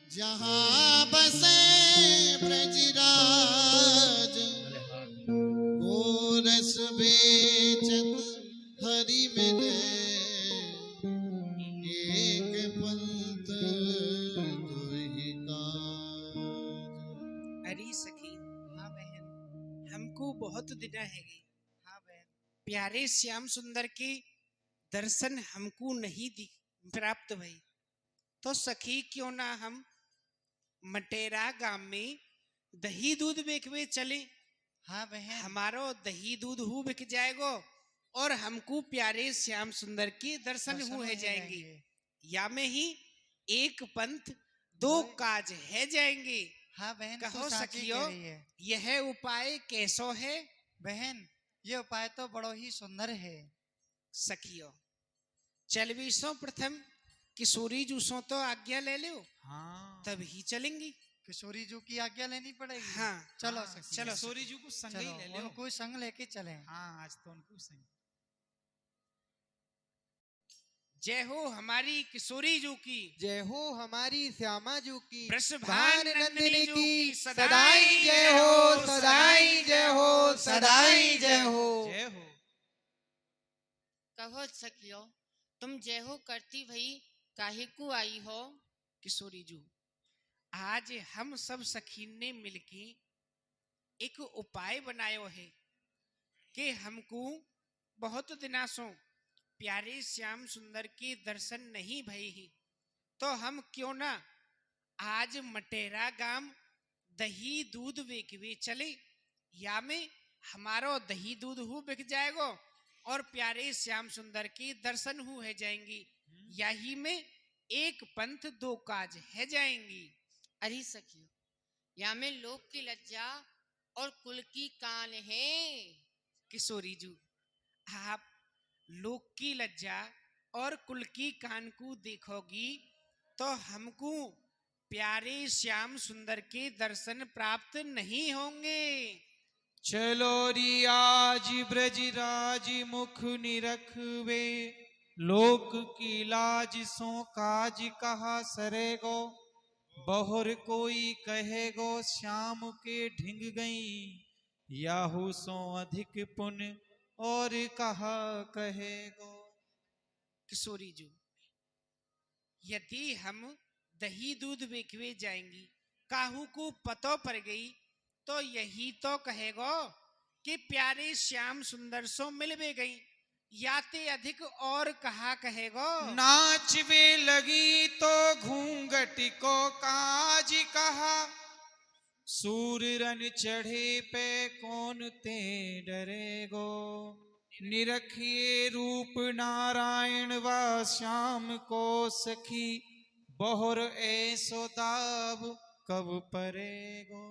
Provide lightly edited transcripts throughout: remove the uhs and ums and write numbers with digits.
जहाँ बसे ब्रजराज गोरस बेचत हरि मिले एक पंथ दुहि काज। अरे सखी, हाँ बहन, हमको बहुत दिन है गई। हाँ बहन, प्यारे श्याम सुंदर के दर्शन हमको नहीं दी प्राप्त भई। तो सखी क्यों ना हम मटेरा गांव में दही दूध बेचवे चले। हाँ बहन, हमारो दही दूध हु बिक जाएगो और हमको प्यारे श्याम सुंदर के दर्शन दर्शन हो हो जाएंगे। जाएंगे। या में ही एक पंथ दो काज है जाएंगे। हाँ बहन, कहो तू साची सखियो, कह रही है। यह उपाय कैसो है। बहन, ये उपाय तो बड़ो ही सुंदर है। सखियो, चलवीसों प्रथम किशोरी जूसों तो आज्ञा ले लो, हाँ, तभी चलेंगी। किशोरी जू की आज्ञा लेनी पड़ेगी। हाँ, चलो हाँ, सखी, चलो किशोरी जी को संग ही चलो ले लो। उनको संग लेके चले। हाँ, आज तो उनको संग। जय हो हमारी किशोरी जू की, जय हो हमारी श्यामा जू की, वृषभान नंदिनी जू की सदाई जय हो, सदाई जय हो, सदाई जय हो। जय हो। कहो सखियो, तुम जय हो करती भई काहे को आई हो। किशोरी जू, आज हम सब सखीन ने मिलके एक उपाय बनायो है कि हमको बहुत दिनासों प्यारे श्याम सुंदर के दर्शन नहीं भई ही। तो हम क्यों ना आज मटेरा गांव दही दूध बेचवे चले। या में हमारो दही दूध हु बिक जाएगो और प्यारे श्याम सुंदर के दर्शन हु है जाएंगी। यही में एक पंथ दो काज है जाएंगी। अरे सखियो, या में लोक की लज्जा और कुल की कान है। किशोरी जू, आप लोक की लज्जा और कुल की कान को देखोगी तो हमको प्यारे श्याम सुंदर के दर्शन प्राप्त नहीं होंगे। चलो री आज ब्रजराज मुख निरखवे, लोक की लाज सो काज कहा सरेगो। बहुर कोई कहेगो श्याम के ढिंग गई, याहू सो अधिक पुण्य और कहा कहेगो। किशोरी जू, यदि हम दही दूध बेचवे जाएंगी, काहू को पतो पड़ गई तो यही तो कहेगो कि प्यारे श्याम सुंदर सो मिलवे गई। याते अधिक और कहा कहेगो। नाचवे लगी तो घूंघट को काज कहा, सूर रन चढ़े पे कौन ते डरेगो। निरखिए रूप नारायण व श्याम को सखी, बहुर ऐसो दाब कब परेगो।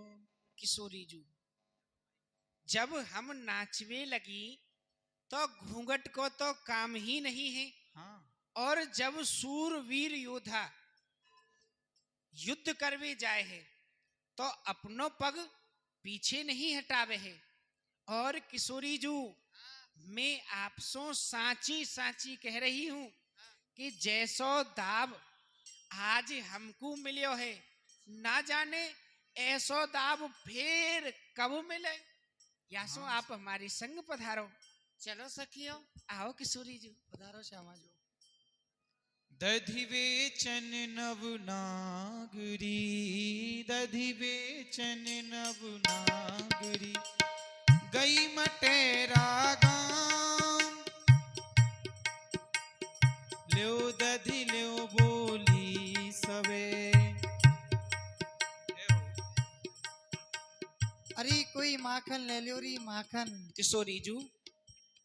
किशोरी जू, जब हम नाचवे लगी तो घूंघट को तो काम ही नहीं है। हाँ, और जब सूरवीर योद्धा युद्ध करवे जाए है तो अपनो पग पीछे नहीं हटावे है। और किशोरी जू, मैं आपसो साची साची कह रही हूं कि जैसो दाब आज हमको मिलो है, ना जाने ऐसो दाब फिर कब मिले। यासो आप हमारी संग पधारो। चलो सखियो, आओ किशोरी जी। पधारो श्यामा जू। दधिवेचन नवनागरी, दधिवेचन नवनागरी, गई मटेरा गाम, ल्यो दधि ल्यो बोली सवे। अरे कोई माखन ले लियो री माखन। किशोरी जू,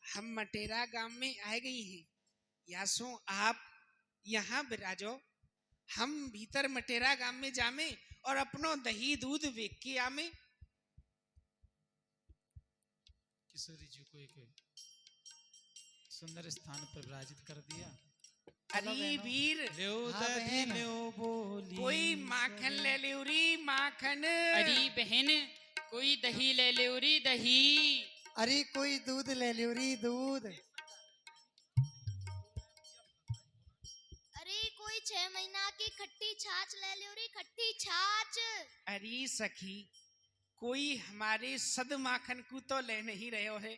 हम मटेरा गांव में आ गई हैं। यासो आप यहाँ विराजो, हम भीतर मटेरा गांव में जामे और अपनो दही दूध बेच के आमे। किशोरी जी को एक सुंदर स्थान पर विराजित कर दिया। चलो अरे बहनों। वीर, ल्यो हाँ दधि बहन। ल्यो बोली कोई माखन ले लियो री माखन। अरे बहन, कोई दही ले ले री दही। अरे कोई दूध ले लियो री दूध। अरे कोई 6 महीना की खट्टी छाछ ले लो रे, खट्टी छाछ। अरे सखी, कोई हमारे सद माखन को तो ले नहीं रहे हो है,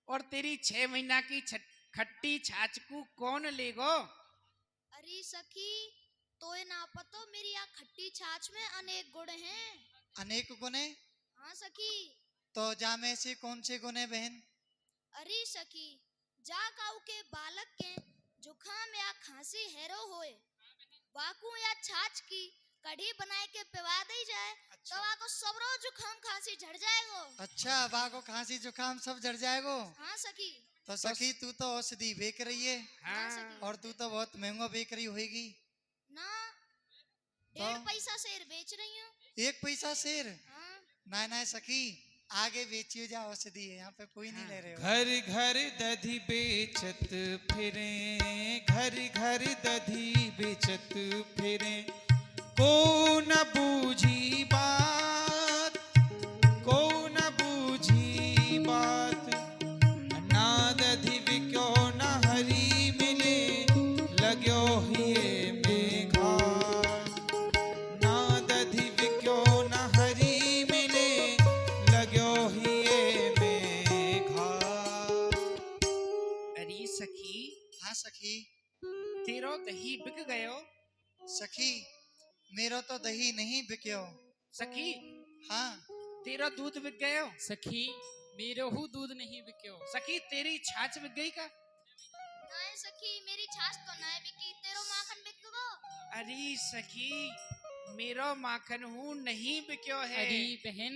और तेरी 6 महीना की खट्टी छाछ को कौन लेगो? अरे सखी, तो ये ना पतो मेरी यहाँ खट्टी छाछ में अनेक गुण हैं। अनेक गुने? हाँ सखी। तो जा में से कौन से गुने बहन? अरे सखी, जा काऊ के बालक के जुखाम या खांसी हैरो होए, वाकू या छाछ की कढ़ी बनाए के पिवा दी जाए, तो वाको सबरो जुखाम खांसी झड़ जाएगो। अच्छा, वाको खांसी जुखाम सब झड़ जाएगो। हाँ सखी। तो सखी तू तो औषधि बेच रही है, हाँ सखी। और तू तो बहुत महंगा बेच रही होगी ना, तो? 1.5 पैसा शेर बेच रही हूँ। 1 पैसा शेर? हाँ। ना ना सखी, आगे बेचियो जा, औषधि है, यहाँ पे कोई नहीं ले रहे हो। घर घर दधी बेचत फिरे, घर घर दधी बेचत फिरे, को न बूझी बात, को न बूझी बात, ना दधी बिक्यो न हरी मिले, लाग्यो हिये में घात, ना दधी बिक्यो न हरी मिले, लाग्यो हिये में घात। अरे सखी, हाँ सखी। तेरो दही बिक गयो? सखी, मेरो तो दही नहीं बिक्यो। सखी, हाँ। तेरा दूध बिक गयो? सखी, मेरो हु दूध नहीं बिक्यो। सखी, तेरी छाछ बिक गई का? नहीं सखी, मेरी छाछ तो नहीं बिकी, तेरो माखन बिक गो। अरे सखी, मेरो माखन हूँ नहीं बिक्यो है। अरे बहन,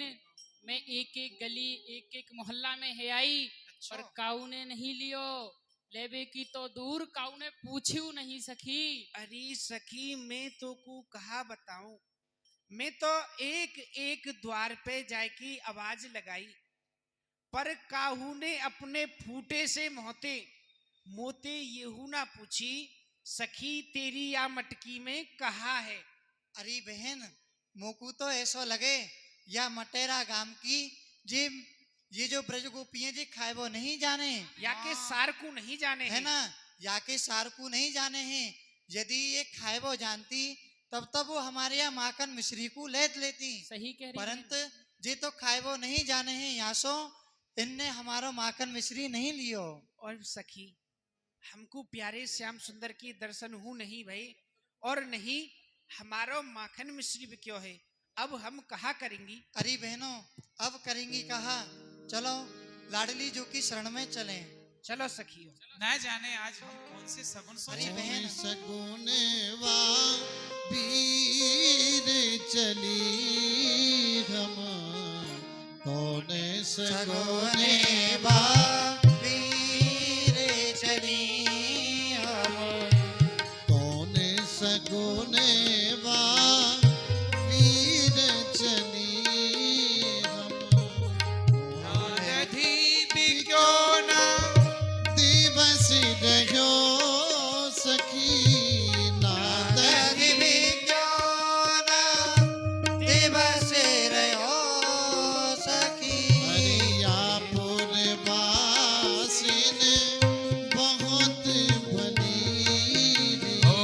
मैं एक एक गली एक एक मोहल्ला में है आई, पर काऊ ने नहीं लियो, लेबे की तो दूर, काऊ ने पूछ्यू नहीं सखी। अरे सखी, मैं तो को कहा बताऊं, मैं तो एक एक द्वार पे जाके आवाज लगाई, पर काहू ने अपने फूटे से मोते मोते येहू ना पूछी, सखी तेरी या मटकी में कहा है? अरे बहन, मोकू तो ऐसा लगे या मटेरा गांव की जे ये जो ब्रज गोपियां जी खाए वो नहीं जाने, या के सार को नहीं जाने है ना, या के सार को नहीं जाने हैं। यदि ये खाए वो जानती तब तब वो हमारे यहाँ माखन मिश्री को ले लेती। सही कह रही परंतु जे तो खाए वो नहीं जाने हैं, यहाँ सो इनने हमारो माखन मिश्री नहीं लियो। और सखी, हमको प्यारे श्याम सुंदर की दर्शन हूँ नहीं भाई, और नहीं हमारो माखन मिश्री भी क्यों है, अब हम कहा करेंगी? अरे बहनों, अब करेंगी कहा, चलो लाडली जो की शरण में चलें। चलो सखियों। न जाने आज हम कौन से सगुन अरे सोचे। बहन, सगुने वा वीर चली हम, कौन सगुने वा वीर चली हम, कौन सगुने वा वीर चली हम, दधी बिक्यो ना दिवस रहो सखी, नादर दिवस रहो सखी। हरियापुर वासिन बहुत भली, ओ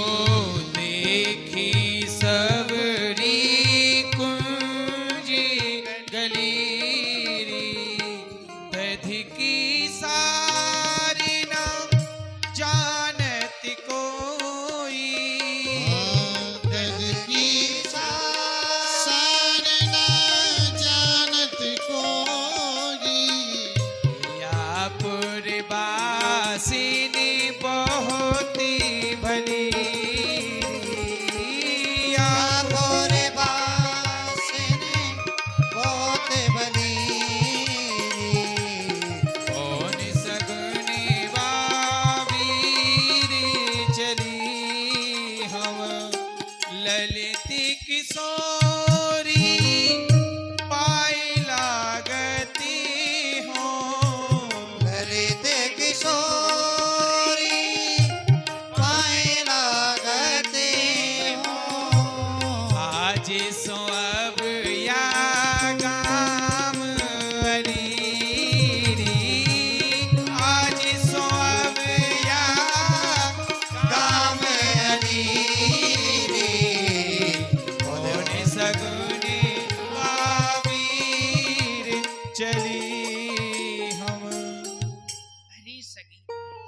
देखी सबरी कुंजी गलीरी, दधी की सारी ना जानत कोई, दर की सार ना जानत कोई, या पुरवासिनी बहुत भली, या मोरे बासिनी बहुत भली, कौन सगुनी वीर चली हम, ललिती किशोरी पाई लागती हो, ललित किशोरी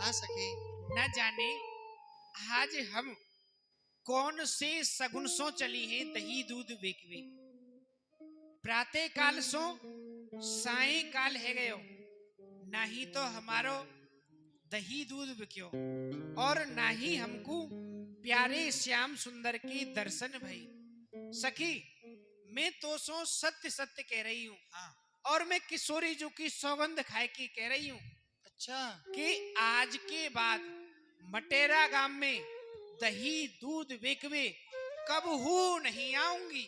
हाँ सखी। न जाने आज हम कौन से सगुन सो चली हैं दही दूध बेकवे। प्रातः काल सो साय काल है गयो, ना ही तो हमारो दही दूध बिक्यो और ना ही हमको प्यारे श्याम सुंदर के दर्शन भई। सखी मैं तो सो सत्य सत्य कह रही हूँ, और मैं किशोरी जी की सौगंध खाए की कह रही हूँ अच्छा कि आज के बाद मटेरा गांव में दही दूध बेकवे कब हूँ नहीं आऊंगी।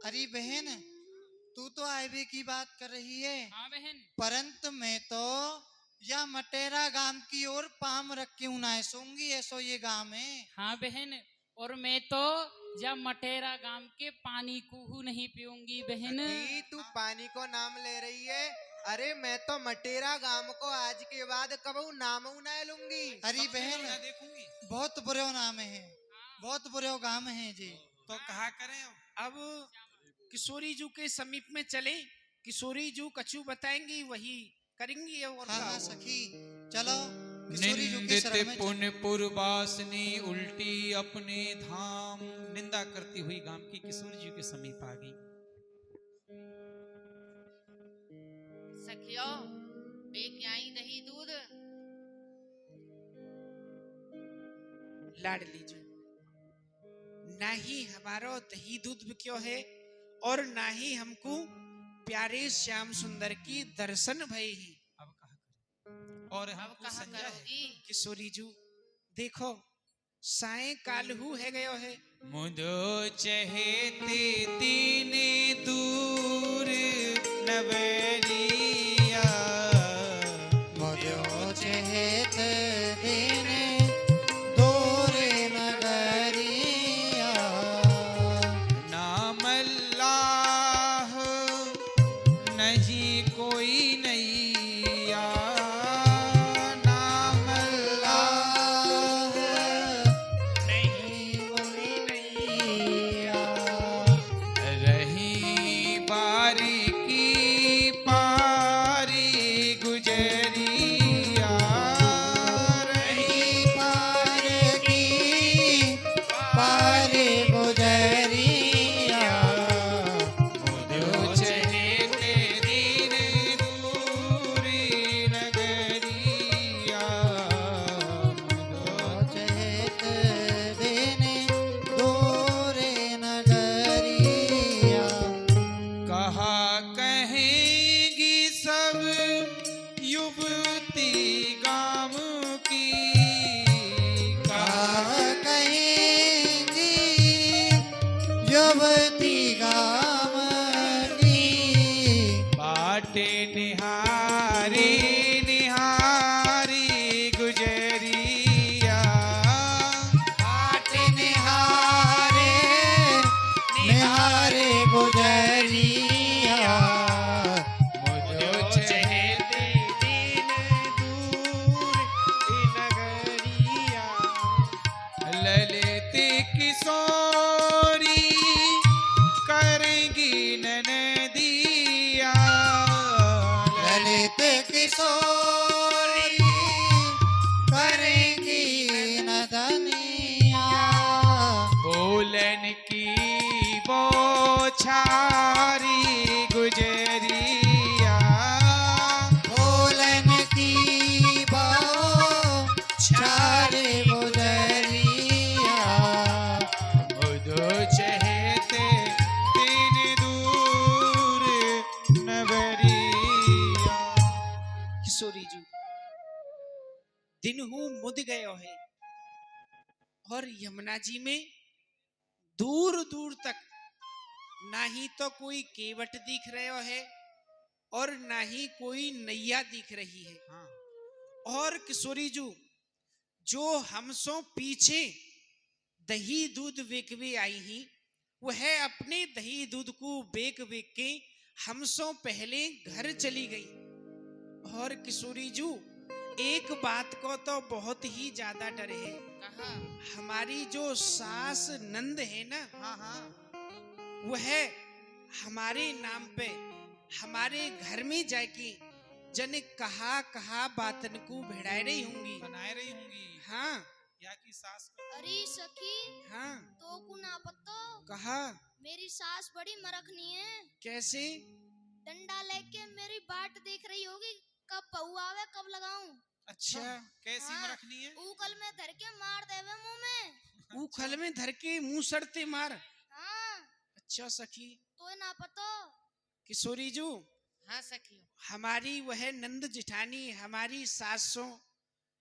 अरे बहन, तू तो आईबे की बात कर रही है, हाँ बहन। परंतु मैं तो या मटेरा गांव की ओर पाम रख के उन्हें सूंगी, ऐसो ये गांव है। हाँ बहन, और मैं तो या मटेरा गांव के पानी को नहीं पीऊंगी बहन। सखी तू पानी को नाम ले रही है, अरे मैं तो मटेरा गांव को आज के बाद कबू नाम ना लूंगी। अरे बहन, देखूंगी बहुत बुरे नाम है, बहुत बुरे गांव है जी। तो कहा करें अब? अब किशोरी जी के समीप में चले, किशोरी जी कछु बताएंगी वही करेंगी। और हाँ का? हाँ सखी, चलो किशोरी जी की निंदित शरण में चलो। पुण्य पुरवासिनी उल्टी अपने धाम। निंदा करती हुई गांव की किशोर जी के समीप आ गई। सखियो बे क्या ही दही दूध। लाडली जी, ना ही हमारो दही दूध बिक्यो है और ना ही हमको प्यारे श्याम सुंदर की दर्शन भय है। अब कहा करें? और अब हमको कहा संजय है। करोगी? किशोरी जी देखो साय काल हु है गयो है। मुदो चहेते दीने दूर नवरिया। मुझो चहेत दीने दूर नगरिया। नाम अल्लाह नहीं कोई नैया। नाम अल्लाह नहीं कोई नैया। रही बारी की पारी गुजरिया। रही पार की पार गुजरिया। मुझो चहेते दीन दूरी नगरिया। मुझो चहेत दीने दूर नगरिया। कहा कहेंगी सब युवती गाम की। कहा कहेंगी युवती गाम की। बाटे निहारी निहारी गुजरिया। बाट निहारे निहारे गुजरिया। मुझो चहेते दीन दूर नगरिया। ललित किशोरी करेंगी ननदिया। ललित किशोरी करेंगी नदनिया। बोलन की बौछारी गुजरिया। बोलन की छारे गुजरिया। मुझो चहेते दिन दूर नवरिया। किशोरी जी दिन हूँ मुद गयो है और यमुना जी में दूर दूर तक ना ही तो कोई केवट दिख रहा है और ना ही कोई नैया दिख रही है। और किशोरी जी जो हमसों पीछे दही दूध बेकवे आई ही वह अपने दही दूध को बेक बेक के हमसों पहले घर चली गई। और किशोरी जी एक बात को तो बहुत ही ज्यादा डर है। कहा हमारी जो सास नंद है ना, हाँ हाँ वह हमारे नाम पे हमारे घर में जाके जने कहा कहा बातन को भिड़ाए रही होंगी। बनाए रही होंगी हाँ या की सास को। अरे सखी हाँ तो को ना पतो कहा मेरी सास बड़ी मरखनी है। कैसे? डंडा लेके मेरी बाट देख रही होगी कब पऊ आवे कब लगाऊं। अच्छा कैसी हाँ। मरखनी है? ऊकल में धर के मार देवे मुंह में। उखल में धर के मुंह सड़ते मार। हाँ अच्छा सखी। तो ना पतो। किशोरी जू हाँ सखियों, हमारी वह नंद जिठानी हमारी सासों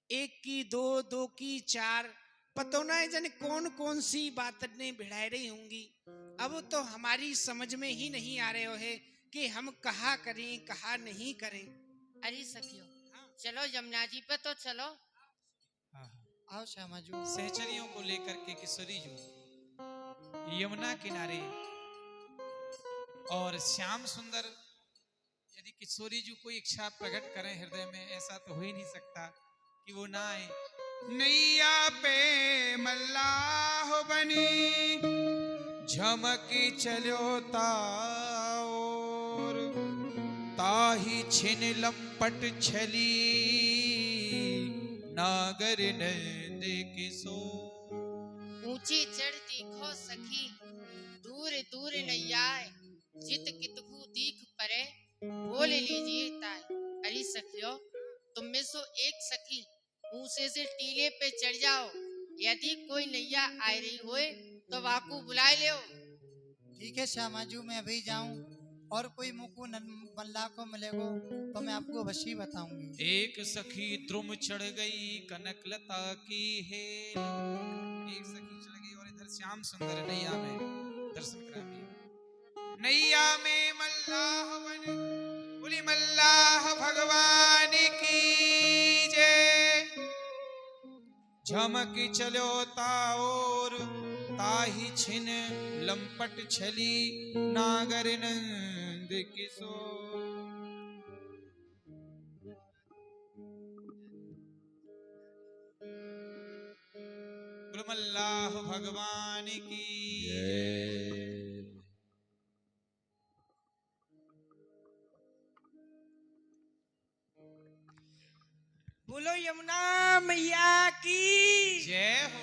एक की दो, दो की चार, पतो ना है जन कौन कौन सी बात ने भिड़ाई रही होंगी। अब तो हमारी समझ में ही नहीं आ रहे हो है कि हम कहा करें कहा नहीं करें। अरे सखियों, चलो यमुना जी पे तो चलो। आओ श्यामा जी। सहचरियों को लेकर के किशोरी जी यमुना किनारे, और श्याम सुंदर यदि किशोरी जी कोई इच्छा प्रकट करें हृदय में, ऐसा तो हो ही नहीं सकता कि वो ना आए। नैया पे मल्लाह बनी झमकी चलो ताओर, ताही छिन लंपट छली नागर नंद किशोर। ऊंची चढ़ देखो सखी, दूर दूर नैयाय, जित कितकू दीख परे, बोल लीजिए ताय। अरे सखियों, तुम में सो एक सखी ऊंचे से टीले पे चढ़ जाओ, यदि कोई नैया आ रही होए तो वाकू बुलाए ले। ठीक है श्यामा जी, मैं अभी जाऊं और कोई मुकु मल्ला को मिलेगो तो मैं आपको अवश्य बताऊंगी। एक सखी द्रुम चढ़ गई कनकलता की हेल। एक सखी चढ़ गई और इधर श्याम सुंदर नैया में दर्शन कराने। नैया में मल्लाह बन, बोली मल्लाह भगवान की जय। झमक चलो ताओर, ताही छिन लंपट छली नागर नंद किशोर। अल्लाह भगवान की बोलो यमुना मैया की जय हो,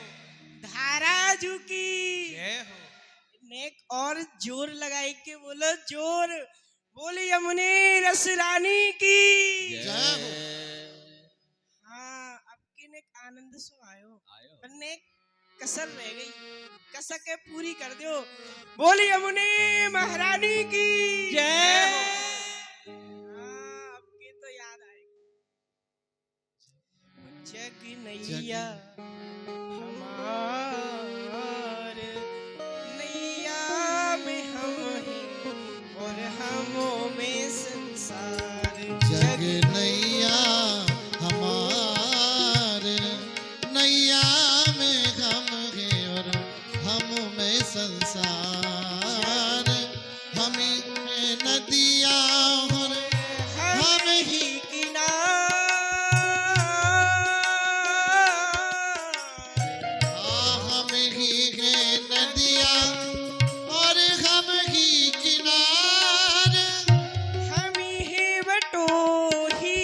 धाराजू की जय हो। नेक और जोर लगाई के बोलो जोर। बोली यमुने रस रानी की जय हो। हाँ आपकी नेक आनंद सो आयो पर नेक कसर रह गई, कसर के पूरी कर दो। बोली यमुने महारानी की जय हो। हाँ आपकी तो याद आएगी। जग नैया हमार, नैया में हम हैं और हमों में संसार। जग नैया हमार, नैया में हम हैं और हम में संसार। हम ही में नदिया और हम ही हम ही हैं नदिया और हम ही किनार। हम ही बटोही,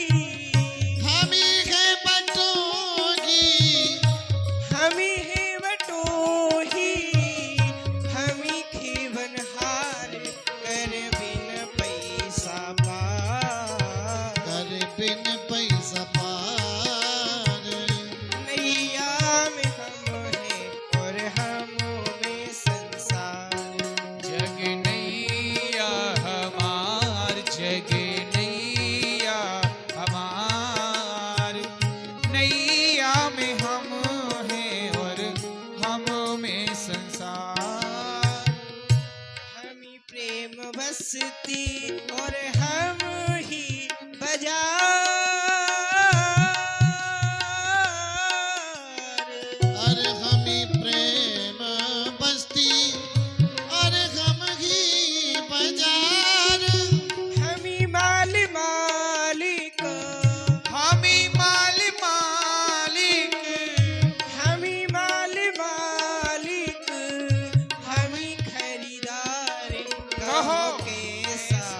हम ही हैं बटोही, हम ही बटोही, हम ही खेवनहार कर बिन पैसा पार। कर बिन पैसा पार। नैया में हम हैं और हमों में संसार। जग नैया हमार, जग नैया हमार, नैया में हम हैं और हम में संसार। हम ही प्रेम बसती और हम ही बाजार। अरे हम ही प्रेम बस्ती और हम ही बाजार। हम ही माल मालिक, हम ही माल मालिक, हम ही माल मालिक, हम ही खरीदार कहो। के साथ।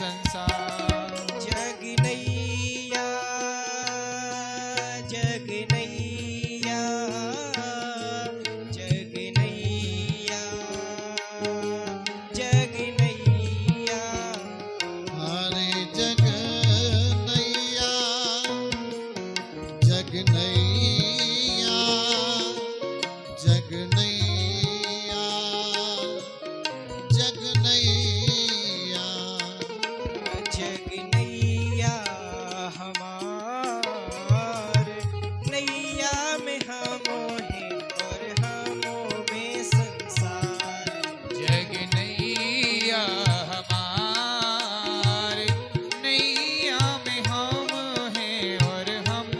संसार। जग नैया जग नैया जग नैया जग नैया हरे जग नैया जग नैया जग नैया जग नैया जग नैया हमार नैया में हम हैं और हमों में संसार। जग नैया हमार नैया में हम हैं और हम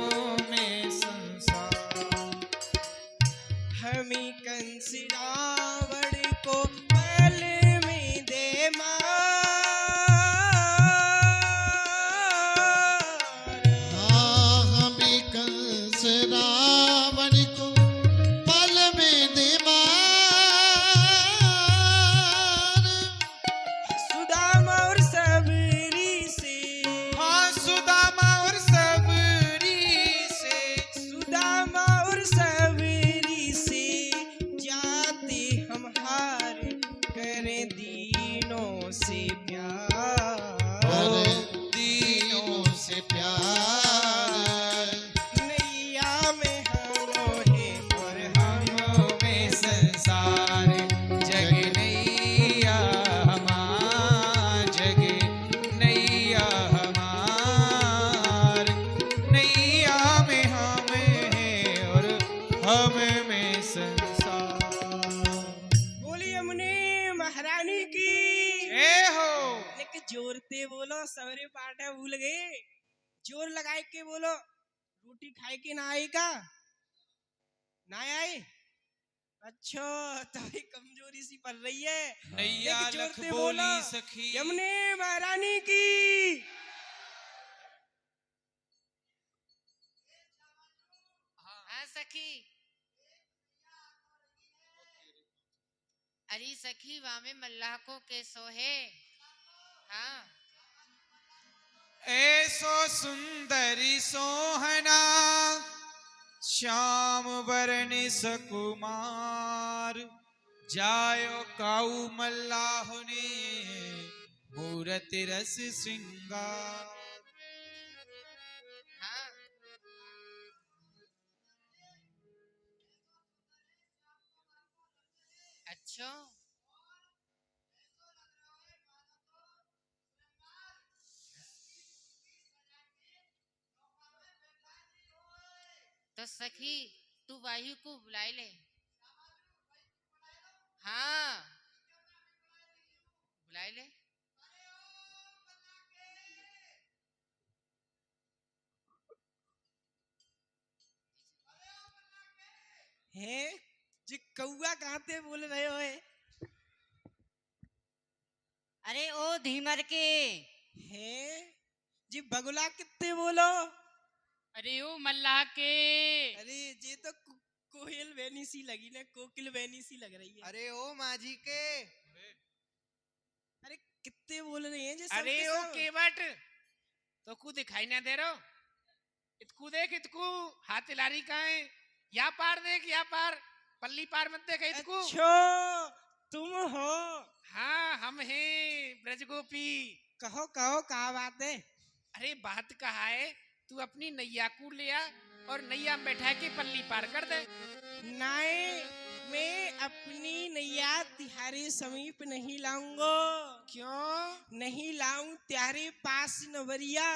में संसार। हमी कंस रावण को पल में दे मार। हाँ हमें कंस रावण को पल में दे मार। सुदामा और सबरी से हाँ सुदामा और सबरी से सुदामा और सबरी से जाते हम हार करें दीनों से प्यार। अरे दीनों से प्यार नैया में हम हैं और हम में संसार। जग नैया हमार जग नैया हमार नैया में हम हैं और हम में संसार। बोली हमने महारानी की जय हो। लेकिन जोरते बोलो सवरे पाटा भूल गए। जोर लगाए के बोलो रोटी खाए के ना आएगा ना आए। अच्छा तुम्हें कमजोरी सी पड़ रही है। नैया लेकिन लख जोरते बोली बोलो सखी यमुने महारानी की। हाँ सखी। अरे सखी वामे मल्लाह को कैसो है। हाँ ऐसो सुंदरी सोहना श्याम वरण सकुमार जायो काऊ मल्लाह ने मूरत रस श्रृंगार। हाँ अच्छा तो सखी तू वायु को बुलाई ले। हाँ बुलाई ले। हैं जी कौआ कहाँ थे बोल रहे हो है? अरे ओ धीमर के हैं जी बगुला कितने बोलो। अरे ओ मल्लाह के अरे ये तो कोयल बहनी सी लगी ना कोकिल बहनी सी लग रही है। अरे ओ माझी के अरे कितने बोल रहे हैं जी सब अरे के ओ सब? केवट तो कु दिखाई ना दे रो। इतकू देख इतकू हाथ लारी का है। या पार देख या पार पल्ली पार मत देख इतकू। अच्छा तुम हो। हाँ हम हैं ब्रजगोपी। कहो कहो क्या बात है। अरे बात कहा है तू अपनी नैया को ले आ और नैया में बैठा के पल्ली पार कर दे। नाए मैं अपनी नैया तिहारे समीप नहीं लाऊंगा। क्यों नहीं लाऊं त्यारे पास नवरिया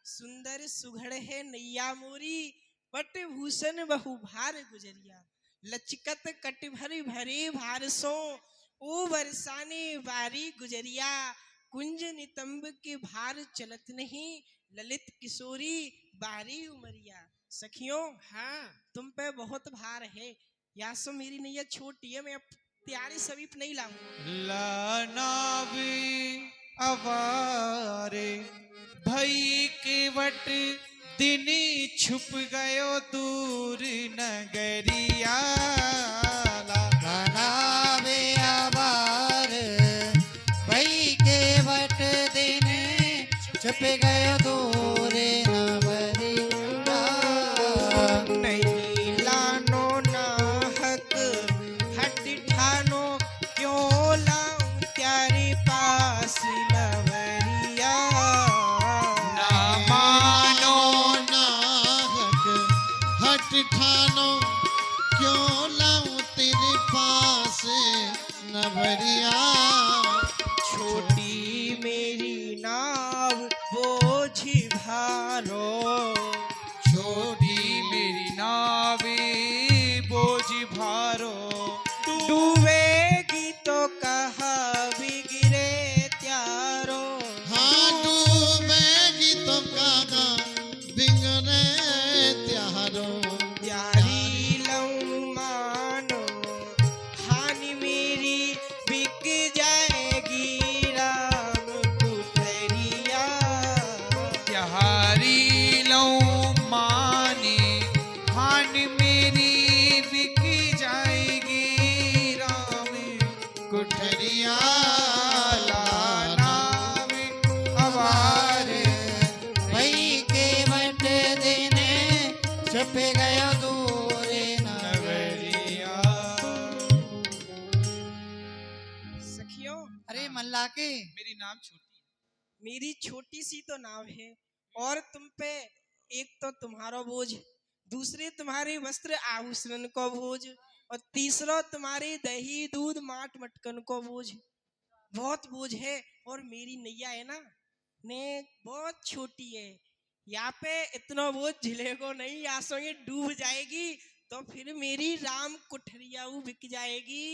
सुंदर सुघड़ है नैया मोरी पट भूषण बहु भार गुजरिया लचकत कट भरी भरे भारसो ओ बरसाने बारी गुजरिया कुंज नितंब के भार चलत नहीं ललित किशोरी बारी उमरिया। सखियों हाँ तुम पे बहुत भार है। या सो मेरी नैया छोटी है मैं अब त्यारे समीप नहीं लाऊंगा। लानावे अवारे भई केवट दिन छुप गयो दूर नगरिया। बनावे आबार भई के वट दिन छिप गयो दूर नवरिया। नहीं लानो ना हक हट ठानो क्यों लाऊं त्यारे पास नवरिया। ना मानो ना हक हट ठानो क्यों लाऊं तेरे पास नवरिया। छोटी मेरी नाव बोझ भारो, छोटी मेरी नावे बोझ भारो। डूबेगी तो कहा बिगड़े त्यारो। हाँ डूबेगी तो कागा बिगड़े त्यारो। प्यारी लऊं मानो हानि मेरी बिक जाएगी राम कुठरिया। त्यारी लऊं माने हान मेरी बिक जाएगी राम कुठरिया लाना में अवार। वही के वट देने छिप गयो दूर नवरिया। सखियों, अरे मल्ला के मेरी नाम छोटी है। मेरी छोटी सी तो नाव है और तुम पे एक तो तुम्हारा बोझ, दूसरे तुम्हारे वस्त्र आभूषण को बोझ और तीसरा तुम्हारे दही दूध माट मटकन को बोझ। बहुत बोझ है और मेरी नैया है ना ने बहुत छोटी है। यहाँ पे इतना बोझ झिलेगो नहीं, यहाँ से ये डूब जाएगी तो फिर मेरी राम कुठरिया बिक जाएगी।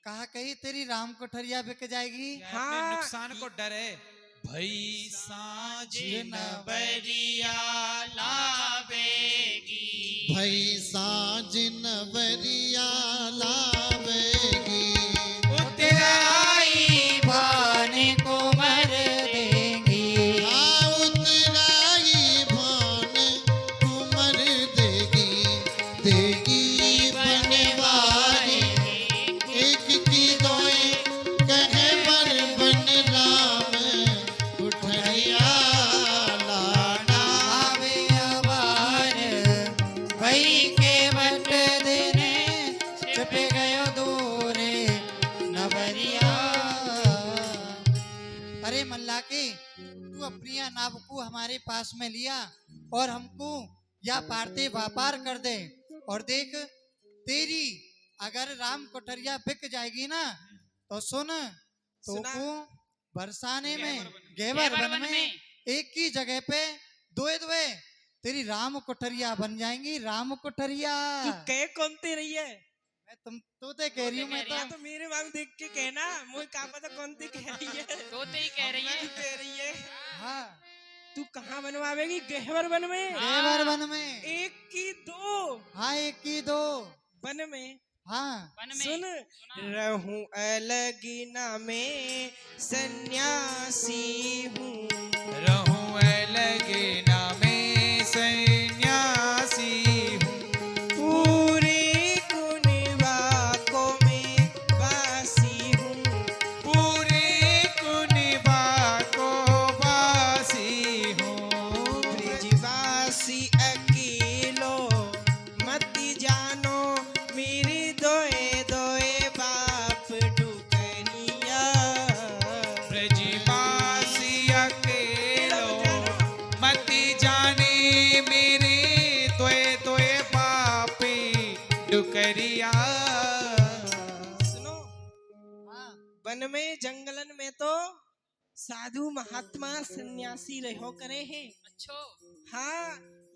कहा कही तेरी राम कोठरिया बिक जाएगी। या हाँ। अपने नुकसान को डर है। भई साँझ नवरिया लावेगी। भई साँझ नवरिया लावेगी। उतराई भाने को मर देंगी। हाँ उतराई भान कुमर देगी। देगी बनवारी एक की दोई कहे बर बन राम कुठरिया लाना। आवे अबार वही के वट देने छिप गयो दूर नवरिया। अरे मल्ला के तू अपनी नाव को हमारे पास में लिया और हमको या पारते व्यापार कर दे। और देख तेरी अगर राम कोठरिया बिक जाएगी ना तो सुन तो सुना। को बरसाने में घेवर घेवर वन वन में एक ही जगह पे दोए दोए तेरी राम कोठरिया बन जाएंगी। राम कोठरिया तू कह कौनते रही है? मैं तुम तोते कह रही हूँ। मैं तोते तो कह तो मेरे बाप देख के कहना, मुझे क्या पता कौनती कह रही है। तोते ही कह रही है। तू कह रही है। हाँ तू कहाँ बनवावेगी? गहवर वन में। घेवर वन में। एक की दो हाँ एक की दो वन में। हाँ वन में सुन, रहूं अलग ना मैं सन्यासी हूँ। रहूं अलग ना मैं सन्यासी हूँ। पूरे कुनबा को मैं वासी हूँ। पूरे कुनबा को वासी हूँ। ब्रिजवासी अकेलो मत जानो मेरे दोए दोए बाप डुकरिया। ब्रजवासी अकेलो मत जाने मेरे तोए तोए पापी डुकरिया। सुनो, वन में जंगलन में तो साधु महात्मा सन्यासी रहो करे हैं। अच्छो हाँ,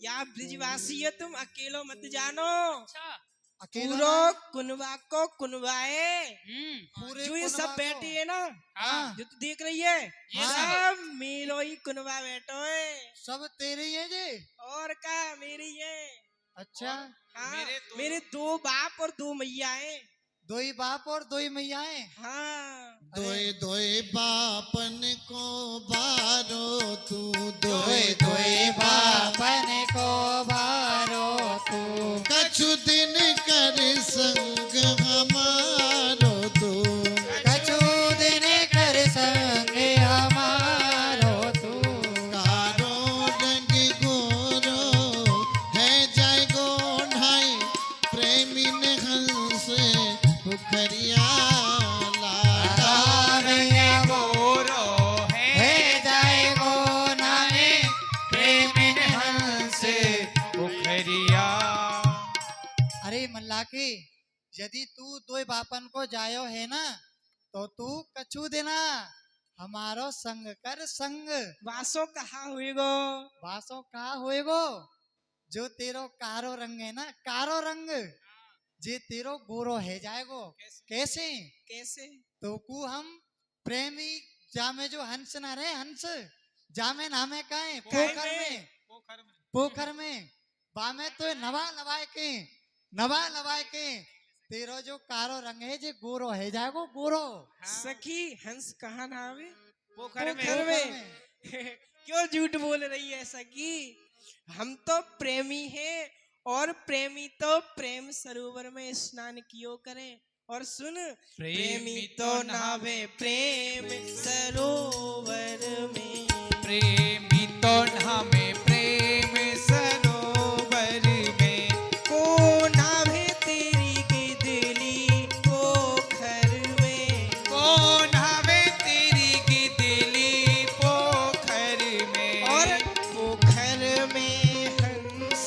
या ब्रिजवासी है तुम अकेलो मत जानो। अच्छा अकेला पूरो कुनबा को कुनबाए पूरे जो ये सब कुनबा को। बैठे है ना, हाँ जो तू देख रही है, ये सब मेलो ही कुनबा बैठो है। सब तेरे ही है जे। और का मेरी है। अच्छा हाँ, मेरे मेरे दो बाप और दो मैया है। दो ही बाप और दो ही मैयाएं। हाँ, दोए दोए बापन को बारो तू। दोए दोए बापन को बारो तू। कछु दिन कर संग हमारो तू। कछु दिन कर संग हमारो तू। का के यदि तू दो बापन को जायो है ना तो तू कछु देना हमारो संग कर संग। वासो कहा हुएगो वासो कहा होएगो जो तेरो कारो रंग है ना कारो रंग जे तेरो गोरो है जाएगो। कैसे कैसे तो को हम प्रेमी जामे जो हंस ना रहे हंस जामे नामे काए पोखर में पोखर में बामे तो नवा नवाए के तेरो जो कारो रंग है जे गोरो है जाएगो गोरो। सखी हंस कहाँ ना आवे पोखर पोखर में में क्यों झूठ बोल रही है सखी? हम तो प्रेमी हैं और प्रेमी तो प्रेम सरोवर में स्नान कियो करें। और सुन प्रेमी तो नहावे प्रेम सरोवर में। प्रेमी तो नहावे प्रेम सरोवर में। को नावे तेरी गिदली पोखर में। को नहावे तेरी गिदली पोखर में। और पोखर में हंस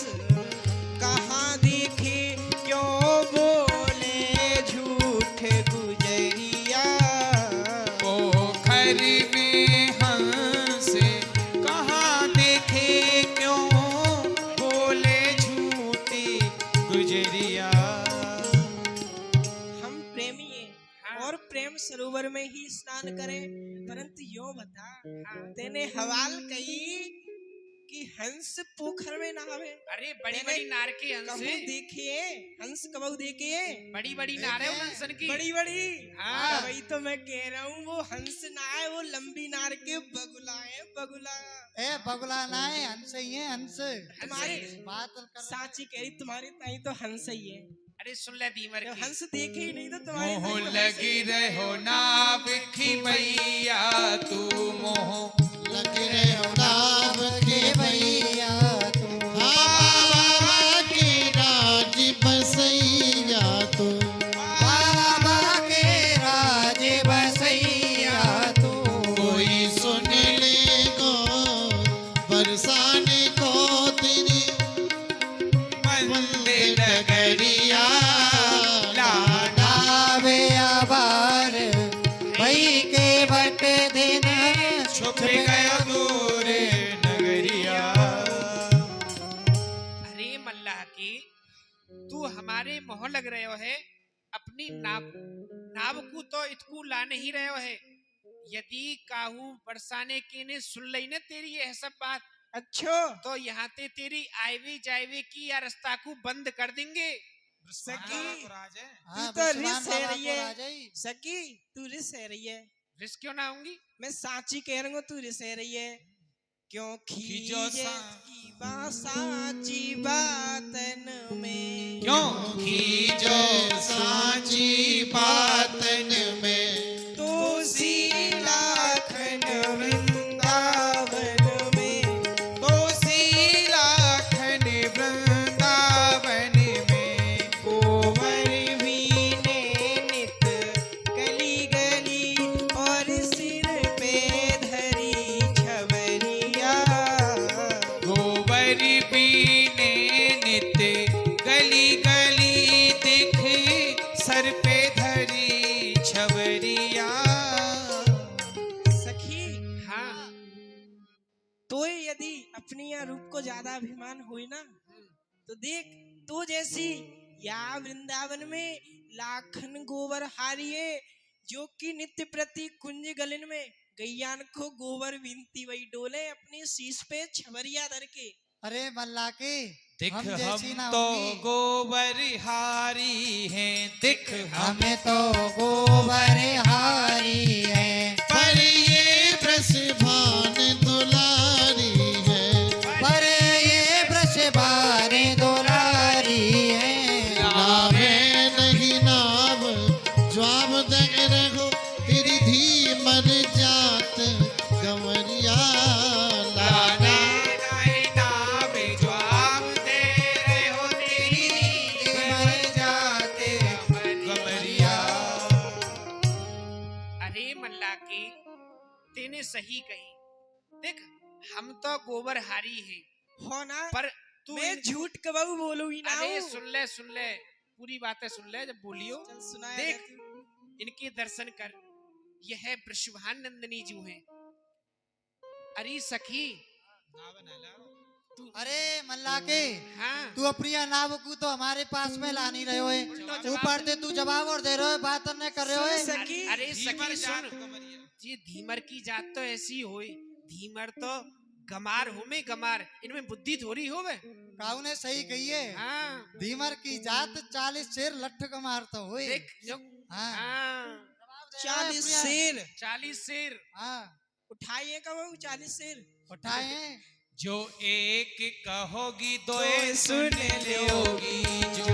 कहाँ दिखे क्यों बोले झूठ गुजरिया। पोखर में हंस कहाँ देखे क्यों बोले झूठी गुजरिया। हम प्रेमी हैं और प्रेम सरोवर में ही स्नान करें, परंतु यो बता तेने हवाल कही कि हंस पोखर में नहावे। अरे बड़ी बड़ी नार के हंस कबू देखिए हंस कबू देखिए बड़ी बड़ी नार है हंसन की। बड़ी बड़ी। हाँ। वही तो मैं कह रहा हूँ वो हंस ना है वो लंबी नार के बगुला है बगुला। ए बगुला ना है हंस ही है हंस। तुम्हारे बात कर साची कह रही तुम्हारी ताई तो हंस ही है। अरे सुन ले दीमर की। हंस देखे ही नहीं तो तुम्हारी मोह ताई तो हंस लगी ही है। रहो नाव की मैया तू मोह लगे रहो नाव के भैया तू। बाबा के राज बसैया तू। बाबा के राज बसैया तू। कोई सुन ले गो बरसाने को तेरी मंदिर नगरिया लाडावे आबार भई के बट दिन छुप गयो दूर नगरिया। अरे मल्लाह की तू हमारे मोह लग रहे है अपनी नाव को तो इतकू ला नहीं रहे है। यदि काहू बरसाने के ने सुन लई ने तेरी यह सब बात अच्छो तो यहाँ ते तेरी आईवी जाईवी की या रास्ता को बंद कर देंगे। सखी राज है। तू तो रिस है रही है सखी तू रिस है रही है। रिस्क क्यों ना आऊंगी? मैं साची कह रहा हूँ तू रिस है रही है। क्यों खींचो खींचे सा- की साची बातन में। क्यों खींचो साची बातन में। तो सी लाखन वृंदावन में। तो लाखन वृंदावन में। गोवर वीने नित गली गली और सिर पे धरी छवरिया। गोबर बीने नित गली गली दिख सर पे धरी छवरिया। सखी हाँ तो यदि अपनी या रूप को ज्यादा अभिमान हुई ना तो देख तो जैसी या वृंदावन में लाखन गोबर हारिये जो कि नित्य प्रति कुंज गलन में गैयान को गोबर विनती वही डोले अपनी शीश पे छवरिया धर के। अरे मल्ला के दिख हम जैसी हम ना तो होंगी। गोबर हारी हैं। दिख हम हमें तो गोबर हारी है। पर ये ब्रजभान दुलारी है। पर ये ब्रश बारे दुलारी है। नावे नहीं नाव जवाब दे रहो तेरी धी मर जात कंवरिया। लाडा नहीं नाम जवाब दे रहे हो तेरी मर जाते कमरिया। अरे मल्ला की तेने सही कही। देख हम तो गोबर हारी हैं हो ना पर तू मैं झूठ कबू बोलूंगी ना। अरे सुन ले पूरी बातें सुन ले जब बोलियो। चल सुनाया देख दे तू। इनके दर्शन कर, यह वृषभान नंदिनी जी हैं। अरे सखी अरे मल्ला के हाँ तू अपनी नाव को तो हमारे पास में ला नहीं रहे हो उल्टा जवाब ऊपर से तू जवाब और दे रहे हो बात न कर रहे हो सुन सखी। अरे सखी सुन, कमरिया। ये धीमर की जात तो ऐसी होए, धीमर तो गमार हो में गमार, इनमें बुद्धि थोड़ी होवे। काऊ ने सही कही है हाँ धीमर की जात 40 शेर लठ का मारता हुए देख जो हाँ हाँ 40 शेर 40 शेर हाँ उठाइए का वो 40 शेर उठाए हैं जो एक कहोगी दो सुन लोगी, जो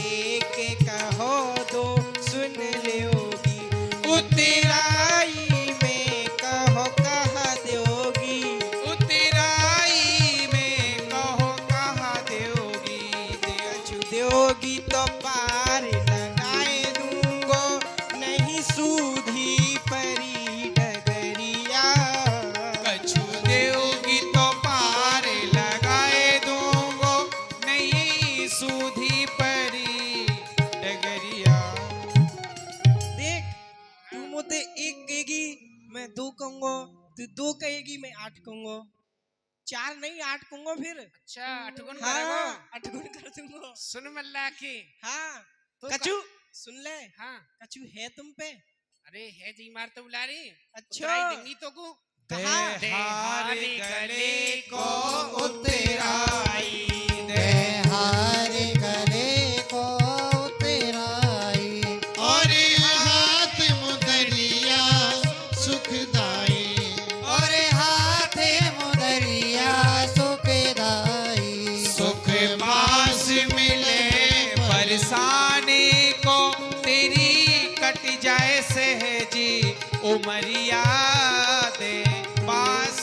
एक कहो दो सुन लोगी, उतराई में कहो कहा दोगी, उतराई में कहो कहा दोगी, कछु दोगी तो पार लगाए दूंगो, नहीं सूधी परी डगरिया। कछु दोगी तो पार लगाए दूंगो, नहीं सूधी परी डगरिया। देख तू मुझे एक कहेगी मैं 2 कहूंगा, तू 2 कहेगी मैं 8 कहूंगा, 4 नहीं 8 कहूंगा फिर। अच्छा अठगुन हाँ करेगो। 8 गुण कर दूंगा। सुन मल्ला के हाँ तो कछु सुन ले, हाँ कछु है तुम पे। अरे है जी मार तो बुला रही अच्छा उतराई देंगी तो को कहाँ? देहारे गले को उतराई देहारे गले को उतराई और हाथ मुदरिया सुखदाई, और हाथ मुदरिया सुखदाई सुख पास मिले बरसाने को, तेरी कट जाए सहजी उमरिया दे, पास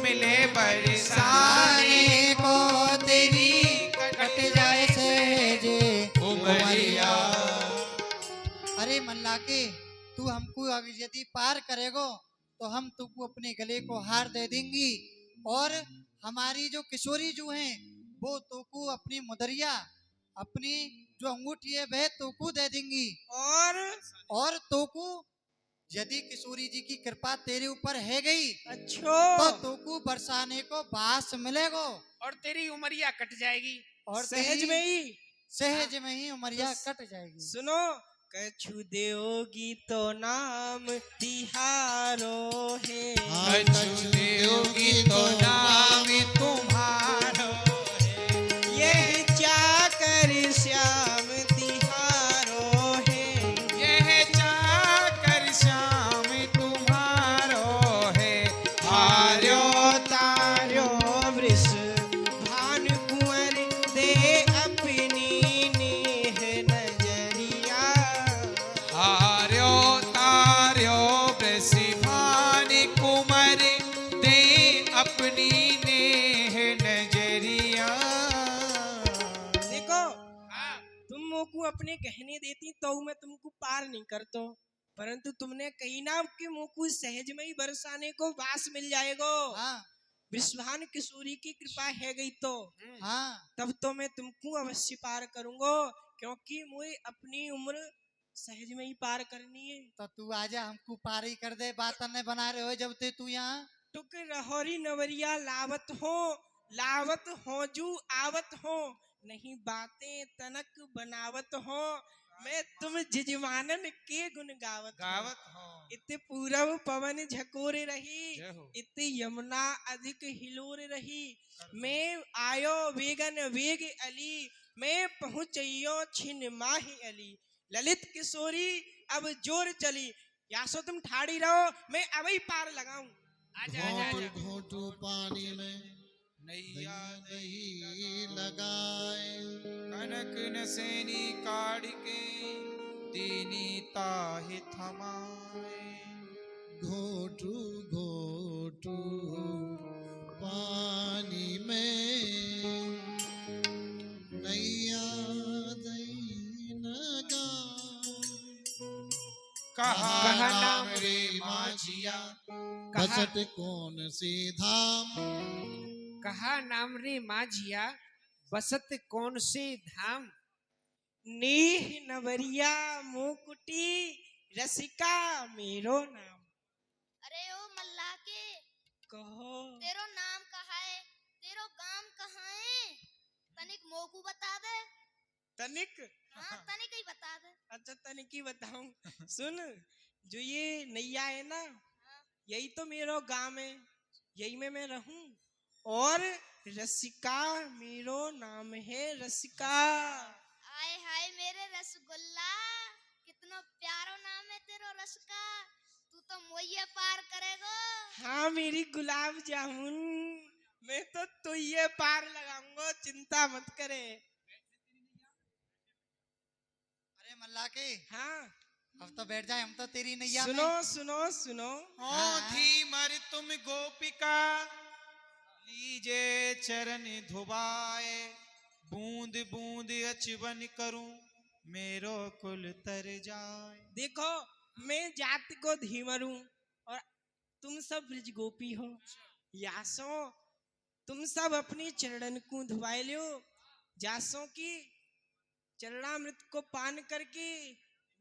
मिले बरसाने आने को तेरी कट जाए से जे उमरिया। अरे मल्ला के तू हमको अगर यदि पार करेगो तो हम तुमको अपने गले को हार दे देंगी और हमारी जो किशोरी जो हैं वो तुमको अपनी मुदरिया अपनी जो अंगूठी है वह तुमको दे देंगी और तुमको यदि किशोरी जी की कृपा तेरे ऊपर है गई अच्छो तो तुमको बरसाने को बास मिलेगो और तेरी उमरिया कट जाएगी और सहज तेरी में ही सहज में ही उमरिया कट जाएगी सुनो, कछु देओगी तो नाम तिहारो है, कछु दोगी तो नाम तुम्हारो है, यह चाकर श्याम तिहारो है, यह चाकर श्याम तुम्हारो है, हारो तारो वृष भान कुंवर दे अपनी नेह नजरिया। हारो तारो ब्रसिभान कुमर दे अपनी नेह नजरिया। देखो हाँ तुम मोको अपने कहने देती तो मैं तुमको पार नहीं करतो, परंतु तुमने कही ना कि मोको सहज में ही बरसाने को वास मिल जाएगो। हाँ विश्वान किशोरी की कृपा है गई तो हाँ तब तो मैं तुमको अवश्य पार करूंगा, क्योंकि मुझे अपनी उम्र सहज में ही पार करनी है। तो तू आजा हमको पार ही कर दे बात न बना रहे हो जब ते तू यहाँ टुक रहोरी नवरिया लावत हो जू आवत हो, नहीं बातें तनक बनावत हो, मैं तुम जिजमानन के गुण गावत गावत हो इत पूरब पवन झकोरे रही, जय हो। इत यमुना अधिक हिलोर रही, मैं आयो वेगन वेग अली, मैं पहुँचयो छिन माही अली, ललित किशोरी अब जोर चली, या सो तुम ठाड़ी रहो मैं अभी पार लगाऊं। आजा आजा आजा घोंटू घोंटू पानी में नैया दही लगाए, कनक नसेनी काढ़ के दीनी ताहि थमाए, घोंटू घोंटू पानी में नैया दही लगाए, कहा नाम रे माझिया, बसत कौन सी धाम, कहा नाम रे माझिया बसत कौन से धाम, नीह नवरिया मुकुटी रसिका मेरो नाम। अरे ओ मल्ला के कहो तेरो नाम कहा है, तेरो गांव कहाँ है? तनिक मोकू बता दे। तनिक। हाँ तनिक ही बता दे। अच्छा तनिक ही बताऊं। सुन, जो ये नैया है ना, यही तो मेरो गांव है, यही में मैं रहूं। और रसिका मेरो नाम है, रसिका। आय हाय मेरे रसगुल्ला, कितना प्यारो नाम है तेरो रस का। तू तो मोये पार करेगो। हाँ मेरी गुलाब जामुन, मैं तो ये पार लगाऊंगा, चिंता मत करे। अरे मल्ला के हाँ अब तो बैठ जाए, हम तो तेरी नैया सुनो में। सुनो सुनो। ओ धीमर तुम गोपिका लीजे चरण धुबाए, बूंद बूंद अचवन करूं मेरो कुल तर जाए। देखो मैं जाति को धीमर हूँ और तुम सब ब्रज गोपी हो। यासो तुम सब अपनी चरणन को धुआए लो, जासो की चरणामृत को पान करके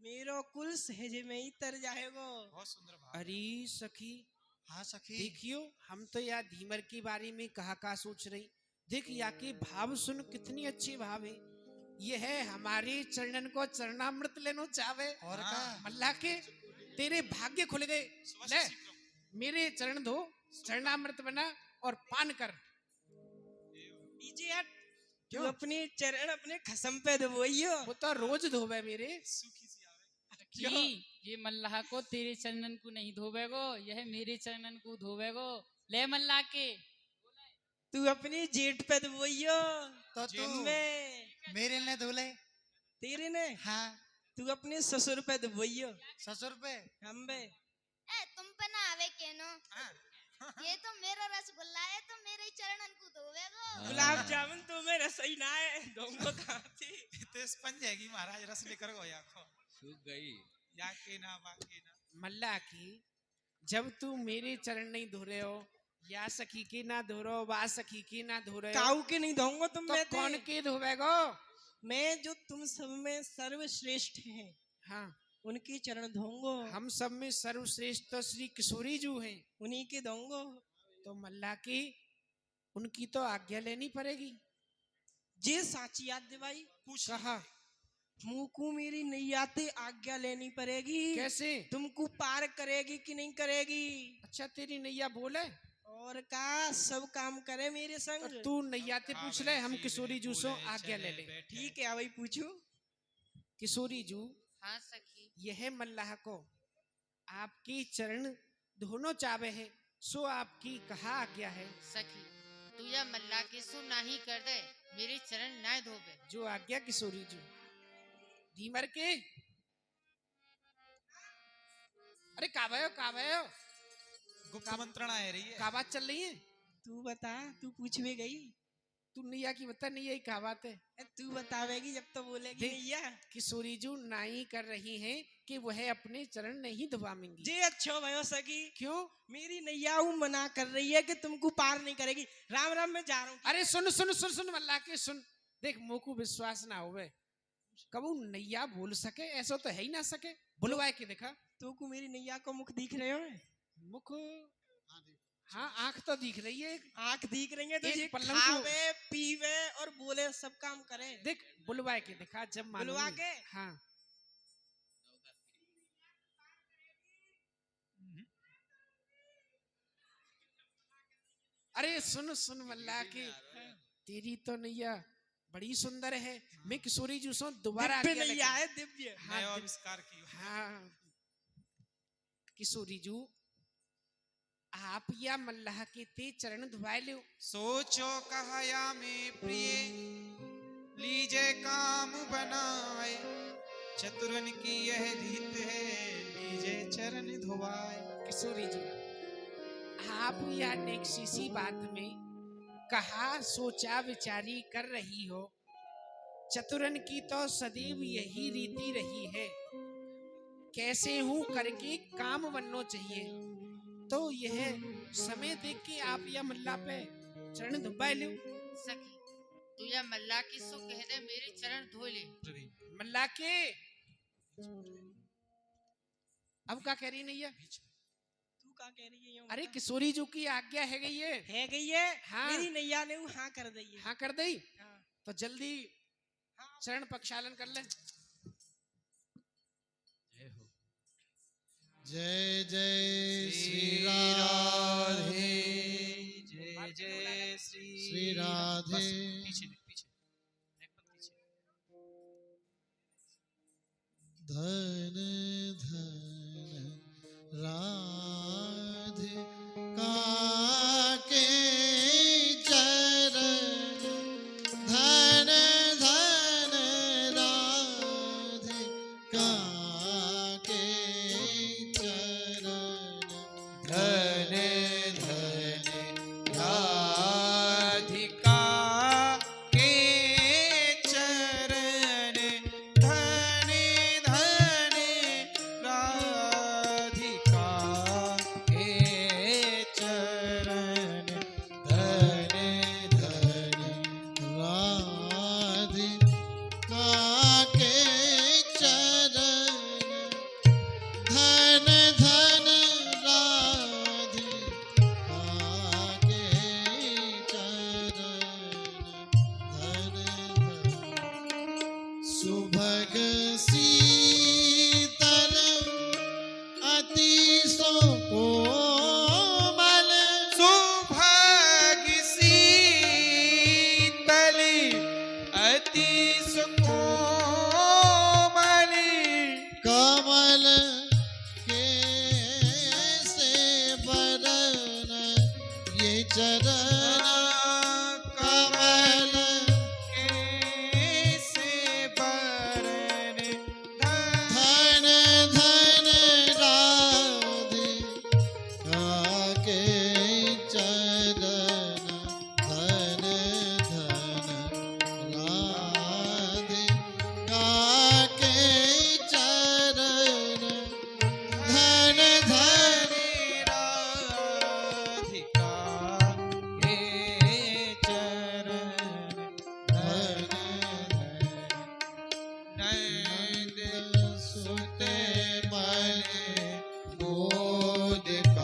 मेरो कुल सहज में ही तर जाएगो। बहुत सुंदर भाव। अरे सखी, हाँ सखी, देखियो हम तो यार धीमर के बारे में कहा सोच रही। देख या के भाव सुन, कितनी अच्छी भाव है। ये है हमारे चरणन को चरणामृत लेनो चाहे। और का मल्ला के तेरे भाग्य खुल गए। ले मेरे चरण धो, चरणामृत बना और पान कर। पीछे हट, तू अपनी चरण अपने खसम पे धोइयो। वो तो रोज धोवे मेरे। जी ये मल्लाह को तेरे चरणन को नहीं धोवेगो, यह मेरे चरणन को धोवेगो। ले मल्लाह के तू अपनी जेठ पे धोइयो। तो तू में मेरे ने धुले। तेरे ने हाँ तू अपने ससुर पे धोइयो। ससुर पे हम बे ए तुम पे ना आवे केनो। ये तो मेरा रसगुल्ला है, तो मेरे ही चरणन को धोवेगो। गुलाब जामुन तो मैं रसोई ना है, दोंगो कहाँ थी। तो स्पंज जाएगी महाराज, रस लेकर गो या को सूख गई। या के ना बाकी ना। मल्ला की जब तू मेरे चरण नहीं धो रहे हो, या सखी के ना धो रहे हो, वा सखी के ना धो रहे हो, काऊ के नहीं धोंगो तुम तो मैं कौन के धोवेगो? मैं जो तुम सब में सर्वश्रेष्ठ हैं, हाँ उनकी चरण धोंगो। हम सब में सर्वश्रेष्ठ तो श्री किशोरी जू हैं, उन्हीं के धोंगो। तो मल्ला की उनकी तो आज्ञा लेनी पड़ेगी। जे साची याद दे भाई, कहा मुझको मेरी नैयाते आज्ञा लेनी पड़ेगी। कैसे? तुमको पार करेगी कि नहीं करेगी? अच्छा तेरी नैया बोले और का सब काम करे मेरे संग। तो तू नैया ते पूछ ले, हम किशोरी जू सो आज्ञा ले ले। ठीक है भाई पूछू। किशोरी जू, हाँ सखी। यह मल्लाह को आपकी चरण धोनो चाहे है, सो आपकी कहा आज्ञा है। सखी तू या मल्ला के सु नाही कर दे, मेरे चरण ना धोबे। जो आज्ञा किशोरी जू। धीमर के अरे कावयो गुप्त मंत्रणा है रही है। का बात चल रही है? तू बता, तू पूछ भी गई। तू नैया की बता, नैया की क्या बात है? तू बतावेगी जब तो बोलेगी देख, नैया। किशोरी जू नाई कर रही हैं कि वह अपने चरण नहीं धुआएंगी। जे अच्छो भयो सकी। क्यों? मेरी नैया मना कर रही है कि तुमको पार नहीं करेगी। राम राम मैं जा रहा हूँ। अरे सुन सुन सुन सुन मल्ला के सुन, देख मोकू विश्वास ना होवे, कबू नैया बोल सके ऐसा तो है ही ना सके। बुलवाए के देखा तू को मेरी नैया को मुख दिख रहे हो? मुख हाँ आंख तो दिख रही है। आंख दिख रही है तो एक ये पलंग को- खावे पीवे और बोले सब काम करे। देख बुलवाए के देखा जब बुलवा मालूम के? हाँ अरे सुन सुन मल्ला की, तेरी तो नैया बड़ी सुंदर है। मैं किशोरी जू सो दोबारा दिव्य आज्ञा नैया लेके- है, दिव्य। हाँ, नया आविष्कार की। हाँ किशोरी जू, आप या मल्लाह के ते चरण धुआए लो। सोचो कहया में प्रिय लीजे काम बनाए, चतुरन की यह रीत है लीजे चरण धुआए। किशोरी जी, आप या नेक्स्ट इसी बात में कहा सोचा विचारी कर रही हो। चतुरन की तो सदैव यही रीति रही है, कैसे हूं करके काम बनना चाहिए। तो यह समय देख के आप या मल्ला पे चरण धुआए लो। सखी तू या मल्ला की सु कह दे, मेरे चरण धो ले। मल्ला के अब क्या कह रही नैया? तू का कह रही है यूं अरे बता? किशोरी जी की आज्ञा है गई है। है गई है। हाँ। मेरी नैया ने वो हाँ कर दी है। हाँ कर दई हाँ। तो जल्दी हाँ। चरण प्रक्षालन कर ले। जय जय श्री राधे, जय जय श्री राधे। पीछे पीछे धन धन राधे काके चरण, धन धन राधे काके चरण, धन धन राधिका के चरण, धन धन राधिका के चरण, धन धन राधे काके चरण, धन धन राधे काके चरण, धन धन सुभग शीतल अति कोमल, सुभग शीतल अति सुकोमल, कमल के से बरन ये चरण, कमल से बरन, धन धन राधे काके चरण, धन धन राधे काके चरण, धन धन राधिका के चरण, धन नंद सुत मन मोदकारी,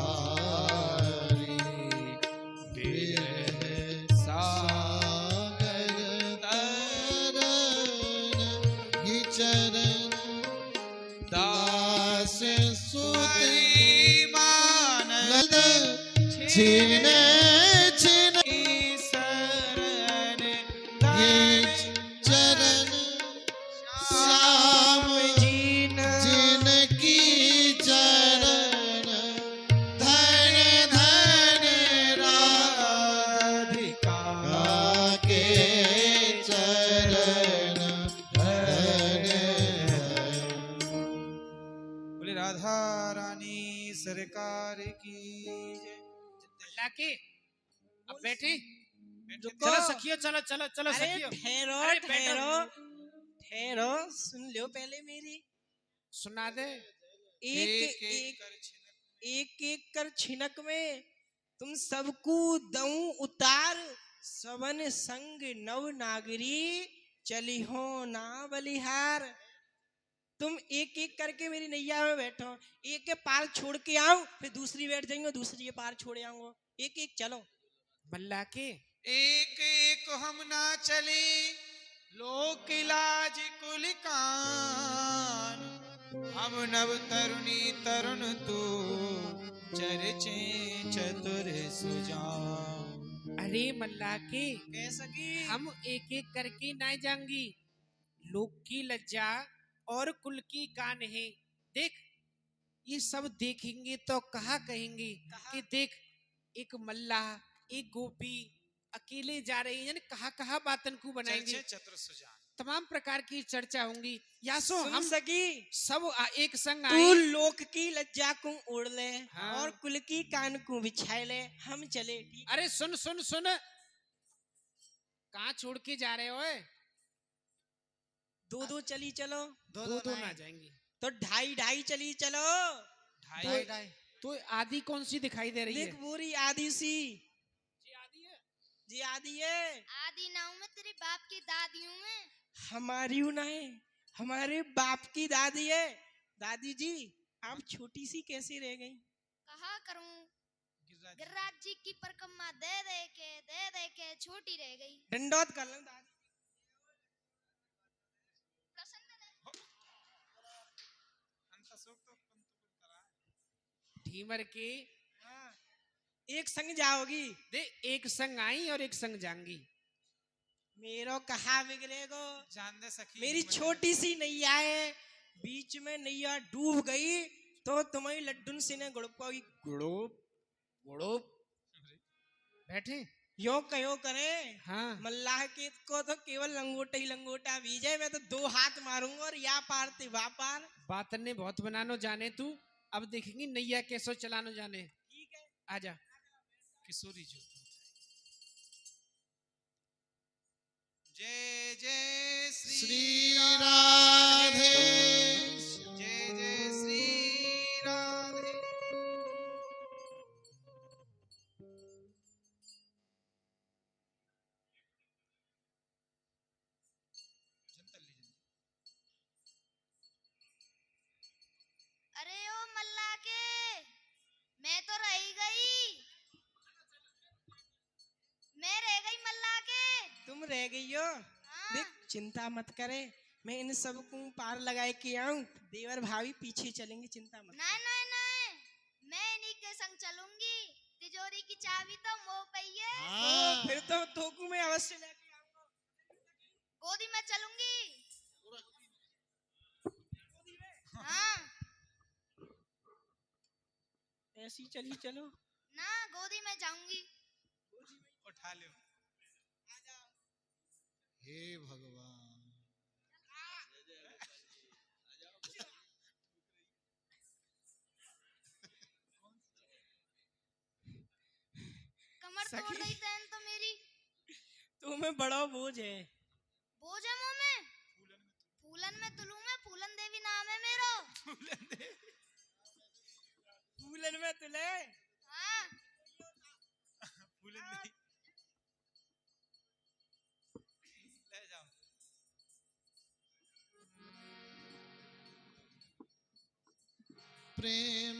बिरह सागर तरन ही चरण, दास सुत मानद छिन छिन शरण, ये चरण, श्याम जिनकी चरण, धन धन राधिका के चरण, धन बोले राधा रानी सरकार की जय। मल्ला के अब बैठे। रुको। चलो सखियो, चलो चलो चलो अरे सखियो। ठहरो अरे बैठो। ठहरो ठहरो, सुन लो पहले मेरी। सुना दे। एक एक कर छिनक में तुम सबको दऊं उतार, सवन संग नव नागरी चली हो ना बलिहार। तुम एक एक करके मेरी नैया में बैठो, एक के पार छोड़ के आओ, फिर दूसरी बैठ जाएंगे, दूसरी के पार छोड़ आऊंगा, एक एक चलो। मल्ला के एक एक हम ना चले, लोक इलाज कुल कान, हम नव तरुणी तरुण तू, चर्चे चतुर सुजान। अरे मल्ला के कह सकी हम एक एक करके ना जाएंगी, लोक की लज्जा और कुल की कान है। देख ये सब देखेंगे तो कहा कहेंगे कि देख एक मल्ला एक गोपी अकेले जा रहे हैं, कहा कहा बातन को बनाएंगे, चतुर सुजान। तमाम प्रकार की चर्चा होंगी। या सो सुन हम सकी सब एक संग तू आए। लोक की लज्जा को ओढ़ ले, हाँ। और कुल की कान को बिछाए ले, हम चले ठीक। अरे सुन सुन सुन, कहाँ छोड़ के जा रहे हो? दो दो चली चलो, दो दो ना जाएंगे तो ढाई ढाई चली चलो। ढाई ढाई तो आधी कौन सी दिखाई दे रही है? देख पूरी आधी सी जी आधी है। जी आधी है। आदि ना हूँ मैं, तेरे बाप की दादी हूँ मैं। हमारी हूँ ना है, हमारे बाप की दादी है। दादी जी आप छोटी सी कैसे रह गई? कहा करूं, गिरिराज जी की परिक्रमा दे दे के छोटी रह गई। दंडोत कर लो दादी। ढीमर के हाँ, एक संग जाओगी? दे एक संग आई और एक संग जाऊंगी। मेरो कहा बिगड़ेगो? जान दे सखी मेरी छोटी सी नैया है, बीच में नैया डूब गई तो तुम्हारी लड्डून से ने गुड़पाई गुड़ोप गुड़ोप बैठे यो कहो करे। हाँ मल्लाह के को तो केवल लंगोटा ही लंगोटा बीजे, मैं तो 2 हाथ मारूंगा और या पार ते वा पार। बात ने बहुत बनानो जाने तू, अब देखेंगी नैया कैसो चलानो जाने। ठीक है आजा किशोरी जी। जय जय श्री राधे जय जय श्री राधे। अरे ओ मल्ला के, मैं तो रह गई, मैं रह गई मल्ला के। तुम रह गई हो? हाँ। देख चिंता मत करे, मैं इन सब को पार लगाए के आऊं। देवर भाभी पीछे चलेंगे, चिंता मत। नहीं, मैं इन्हीं के संग चलूंगी। तिजोरी की चाबी तो मोह पे ही है। हाँ। फिर तो थोकू में अवश्य लेके आऊंगा। गोदी में चलूंगी। हाँ ऐसी चली चलो। ना, गोदी में जाऊंगी। उठा लो। हे भगवान। कमर तोड़ सखी। गई तैन तो मेरी। तुम्हें बड़ा बोझ है। बोझ है मुंह में। फूलन में तुलू में फूलन देवी नाम है मेरो। फूलन में तुले। हाँ फूलन नहीं ले जाओ। प्रेम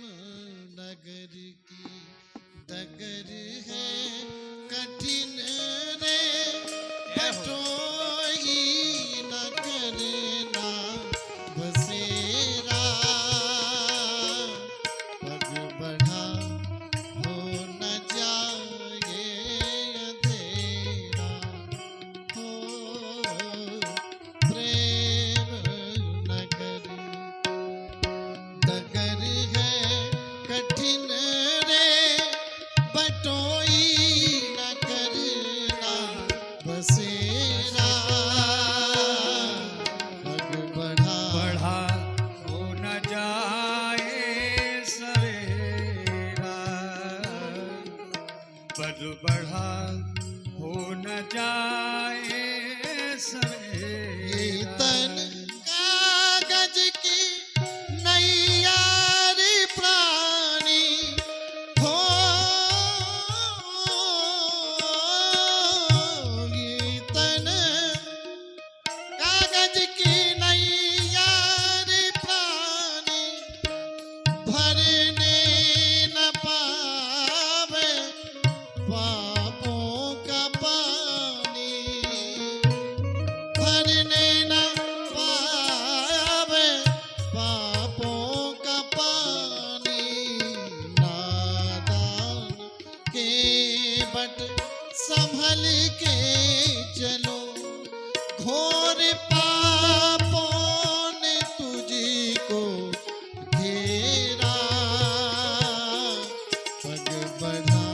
नगर की डगर है कठिन रे, बटोही न करना बसेरा। पग बढ़ा हो न जाए अंधेरा, हो प्रेम नगर डगर है कठिन रे, बटोई न करना बसेरा। पग बढ़ा हो न जाए सवेरा, पद बढ़ा हो न जाए सवेरा। तन कागज की नैया रे प्राणी, हो ये तन कागज की नैया रे प्राणी, भरने न पावे पापों का पानी। भरने न पावे पापों का पानी। नादान के बट संभल के चलो, घोर पापों ने तुझको घेरा। पग बढ़ा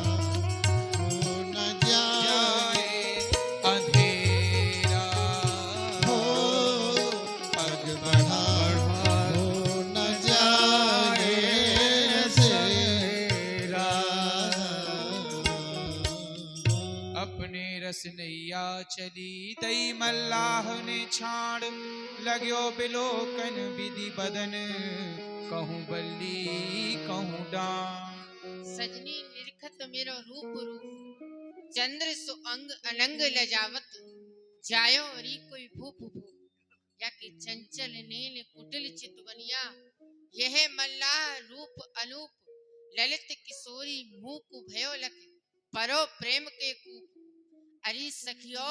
हो न जाए अंधेरा हो, पग बढ़ा हो न जाए अंधेरा। अपने रस नैया चली तई मल्लाह ने छाड़, लाग्यो बिलोकन विधि बदन, कहूँ बल्ली कहूँ डान। सजनी निरखत मेरो रूप रूप, चंद्र सु अंग अनंग लजावत, जायो री कोई भूप भूप। या कि चंचल नील कुटिल चितवनिया, यह मल्लाह रूप अनूप, ललित किशोरी मूक भयो लख, परो प्रेम के कूप। अरे सखियो,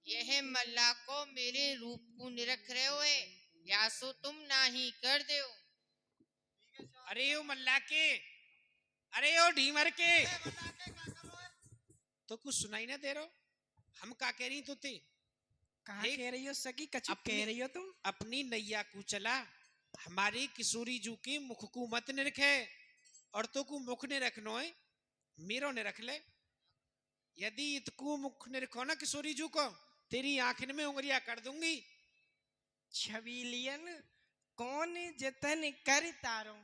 यह मल्लाह को मेरे रूप को निरख रहे हो, या सो तुम नाही कर दो। अरे ओ मल्ला के, अरे ओ ढीमर के, तो कुछ सुनाई ना दे रहा? हम का कह रही तुते? कहाँ कह रही हो सखी? कछु कह रही हो तुम? अपनी नैया को चला, हमारे किशोरी जू के मुख को मत निरखे, और तो को मुख ने रखनो है, मेरो ने रख ले। यदि इतको मुख ने रखो ना किशोरी जू को, तेरी आंखन में उंगलियां कर दूंगी। छबीलियन कौन जतन कर तारो,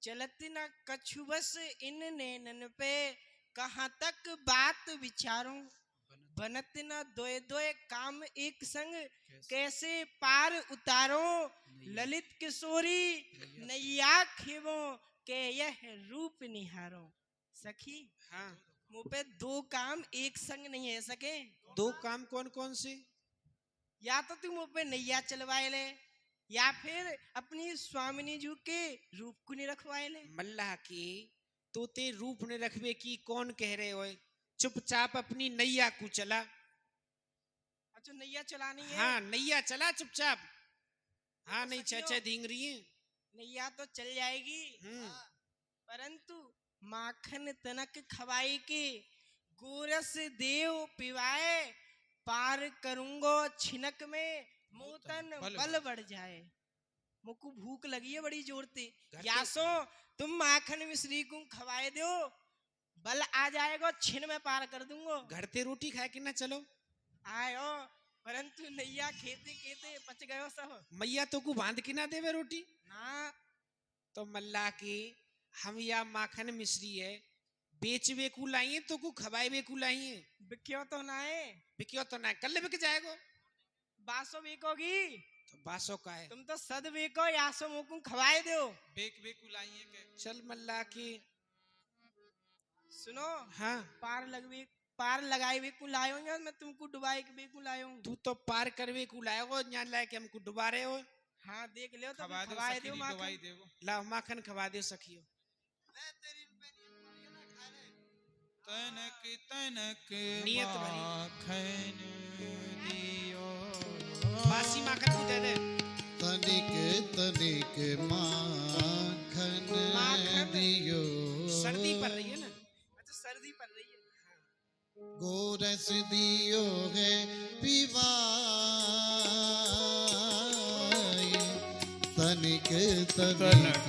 चलत न कछु बस इन नैनन पे, कहाँ तक बात विचारो, बनत न दोए दोए काम एक संग, कैसे पार उतारो, ललित किशोरी नैया खेवो, के यह रूप निहारो। सखी, हाँ, मुँह पे दो काम एक संग नहीं है सके। दो काम कौन कौन से? या तो तू मुँह पे नैया चलवाए ले, या फिर अपनी स्वामिनी जू के रूप को नहीं रखवाए ले। मल्लाह की तो ते रूप ने रखवे की कौन कह रहे हो? चुपचाप अपनी नैया को चला। अच्छा, नैया चलानी है? हाँ, नैया चला चुपचाप। हाँ, नहीं चचा धींग रही है। नैया तो चल जाएगी, परंतु माखन तनक खवाई के, गोरस देव पिवाए, पार करूंगो छिनक में, मोतन बल बढ़ जाए। मुझको भूख लगी है बड़ी जोर से, या सो तुम माखन मिश्री को खवाए दो, बल आ जाएगा, छिन में पार कर दूंगो। घर ते रोटी खाए कि ना चलो आयो, परंतु नैया खेते खेते पच गयो सब। मैया तो को बांध के ना देवे रोटी ना। तो मल्लाह की हम या माखन मिश्री है बेचवे को लाइए, तो को खवाए को लाइए। बिक्यो तो ना है? बिक्यो तो ना, कल बिक जाएगा। बासो बेकोगी तो बासो का है, तुम तो सद बेको, यासो मुकुम खवाए दो। बेक लाइए के। चल मल्लाह की सुनो, हाँ, पार लगाए वे को लायो या मैं तुमको डुबाए के बेकू लायो। तू तो पार करवे को लायो हो, यहाँ लाए के हमको डुबा रहे हो। हाँ, देख लियो तो खवा दो खवाए सखी, दो नी माखन। दवाई देवो। ला माखन खवा दे सखियो। तनक तनक नियत भरी। माखन दियो, बासी माखन को दे दे। तनिक तनिक माखन दियो। सर्दी पड़ रही है ना? अच्छा, सर्दी पड़ रही है। गोरस दियो है पिवाई, तनिक तनिक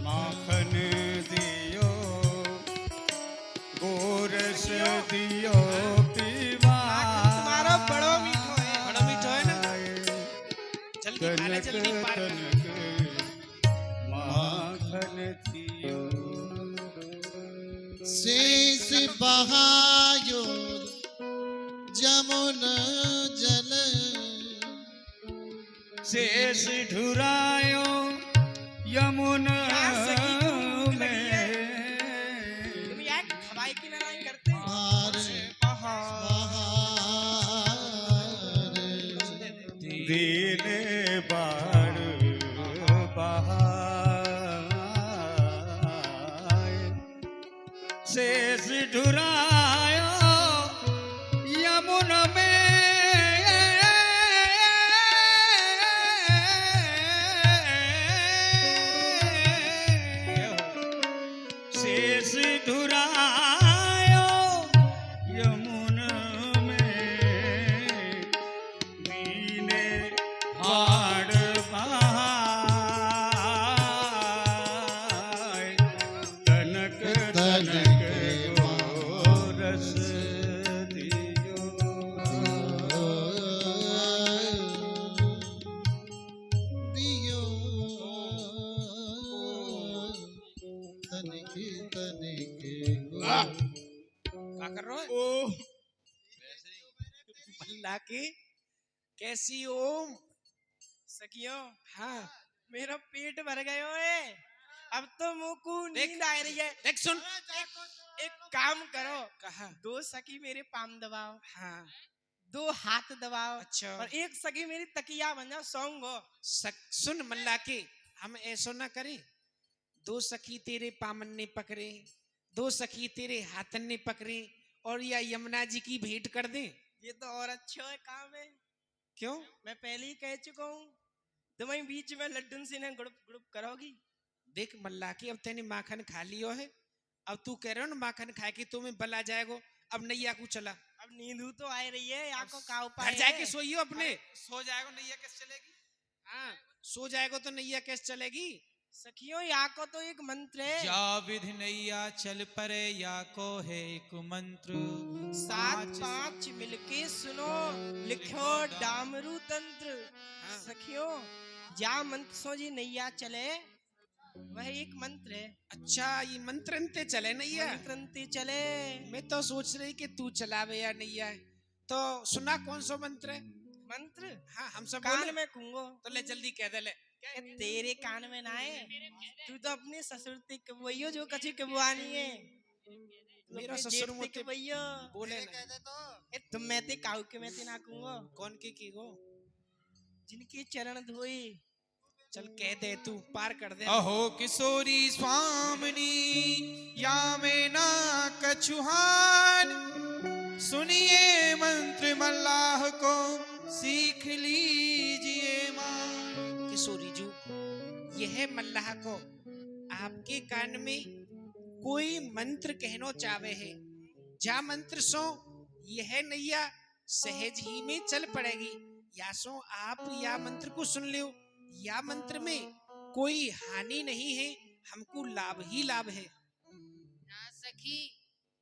माखन दियो, गोरस दियो पीवा। तुम्हारा बड़ो मीठो है। बड़ा मीठा है ना? जल्दी खा ले, जल्दी पार कर। माखन दियो, शेष बहायो जमुना जल, शेष ढुरायो यमुना में, तुम यार खवाई की लड़ाई करते हैं। दीने बार बहाए, शेष ढुरायो यमुना में, शेष ढुरायो यमुना में, दीने बाढ़ बहाए, तनक तनक गोरस दियो। दियो तनिक तनिक क्या कर रहे हो? ओ मल्लाह की कैसी हो? सखियो, हाँ, मेरा पेट भर गयो है, अब तो मुँह को नींद आ रही है। देख सुन। एक काम करो, कहा? दो सखी मेरे पाम दबाओ। हाँ, 2 हाथ दबाओ अच्छा और एक सखी मेरी तकिया बन जाओ सॉन्ग हो। सुन मल्ला के, हम ऐसा ना करें। 2 सखी तेरे पामन ने पकड़े, 2 सखी तेरे हाथन ने पकड़े और या यमुना जी की भेंट कर दें। ये तो और अच्छा है काम है। क्यों? मैं पहले ही कह चुका हूँ, तुम्हारे बीच में लड्डू से ने ग्रुप ग्रुप करोगी। देख मल्ला के, अब तेने माखन खा लियो है, अब तू कह रहे हो ना माखन खाए कि तुम्हें बला जाएगो। अब नैया को चला, अब नींद तो आ रही है, या को का उपाय घर जाके सोइयो अपने। सो जाएगा नैया कैसे चलेगी? हाँ, सो जाएगो तो नैया कैसे चलेगी? सखियों या को तो एक मंत्र है। जा विधि नैया चल परे, या को है एक मंत्र। 7-5 मिलके सुनो, लिखो डामरू तंत्र। हाँ। सखियों जा मंत्र सो जी नैया चले, वह एक मंत्र है। अच्छा, ये मंत्र अंते चले नैया? मंत्र अंते चले। मैं तो सोच रही कि तू चलावे या नैया है। तो सुना कौन सा मंत्र है? मंत्र हाँ, हम सब कान बोले। में कहूंगो तो ले जल्दी कह दे ले। तेरे कान में ना है, तू तो अपने ससुर ते कबुइयो जो कछु कबुआनी है। तू मेरा अपने ससुर जेठ ते मोते कबुइयो बोले मेरे ना। कह दे तो तुम मैं ते काऊ के मैं ते ना कहूंगो। कौन की गो? जिनके चरण धोए। चल कह दे, तू पार कर दे। अहो किशोरी स्वामिनी, या में ना कछुहान, सुनिए मंत्र मल्लाह को सीख लीजिए मान। किशोरी जू, यह मल्लाह को आपके कान में कोई मंत्र कहनो चावे है। जा मंत्र सो यह नैया सहज ही में चल पड़ेगी। या सो आप या मंत्र को सुन लो, या मंत्र में कोई हानि नहीं है, हमको लाभ ही लाभ है। ना सखी,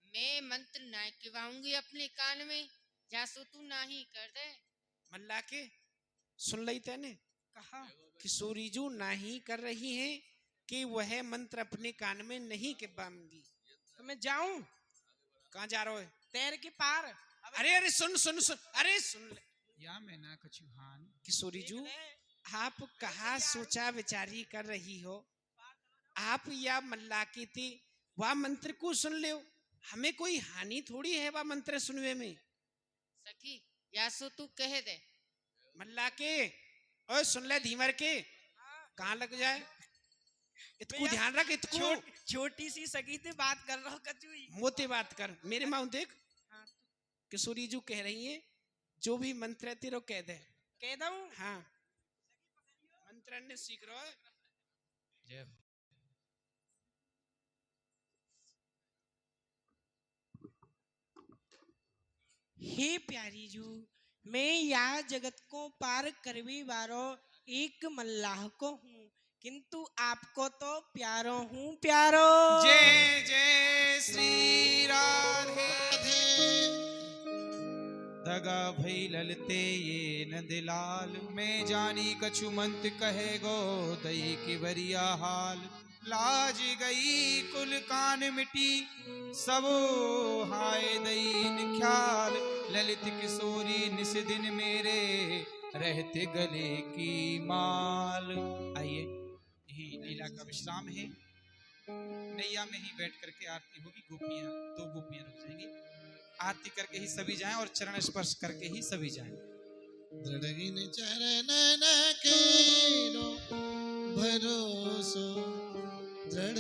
मैं मंत्र ना कहवाऊंगी अपने कान में, जासो तू ना ही कर दे। मल्ला के, सुन लई तेने कहा किशोरी जू नहीं कर रही है कि वह मंत्र अपने कान में नहीं कहवाऊंगी। तो मैं जाऊं? कहाँ जा रहे हो? तैर के पार। अरे अरे सुन सुन सुन, अरे सुन ले। या में ना कछुहान। किशोरी जू, आप कहा सोचा विचारी कर रही हो? आप या मल्ला की थी वह मंत्र को सुन ले, हमें कोई हानि थोड़ी है वह मंत्र सुनने में। सखी यासो तू कह दे। मल्ला के, ओए सुन ले धीमर के, कहाँ लग जाए? इतको ध्यान रख, इतको छोटी सी सखी से बात कर रहा हूँ कचुई। मोते बात कर, मेरे माँ देख। किशोरी जू कह रही है जो भी मंत्र है तेरे कह दे। कह दूं? हाँ, मंत्र ने सीख रहा है। जय हे प्यारी जू, मैं या जगत को पार करवी वारो एक मल्लाह को हूँ, किंतु आपको तो प्यारो हूँ प्यारो। जय जय श्री राधे। दगा भई ललते ये न दिलाल, मैं जानी कछु मंत कहे गो दई की बरिया हाल। लाज गई कुल कान मिटी, सब हाय दईन ख्याल। ललित किशोरी निस दिन मेरे, रहते गले की माल। आइए, यही लीला का विश्राम है। नैया में ही बैठ करके आरती होगी। गोपियां 2 गोपियां रुक जाएंगी, आरती करके ही सभी जाएं और चरण स्पर्श करके ही सभी जाएं। दृढ़ चरण के भरोसो, दृढ़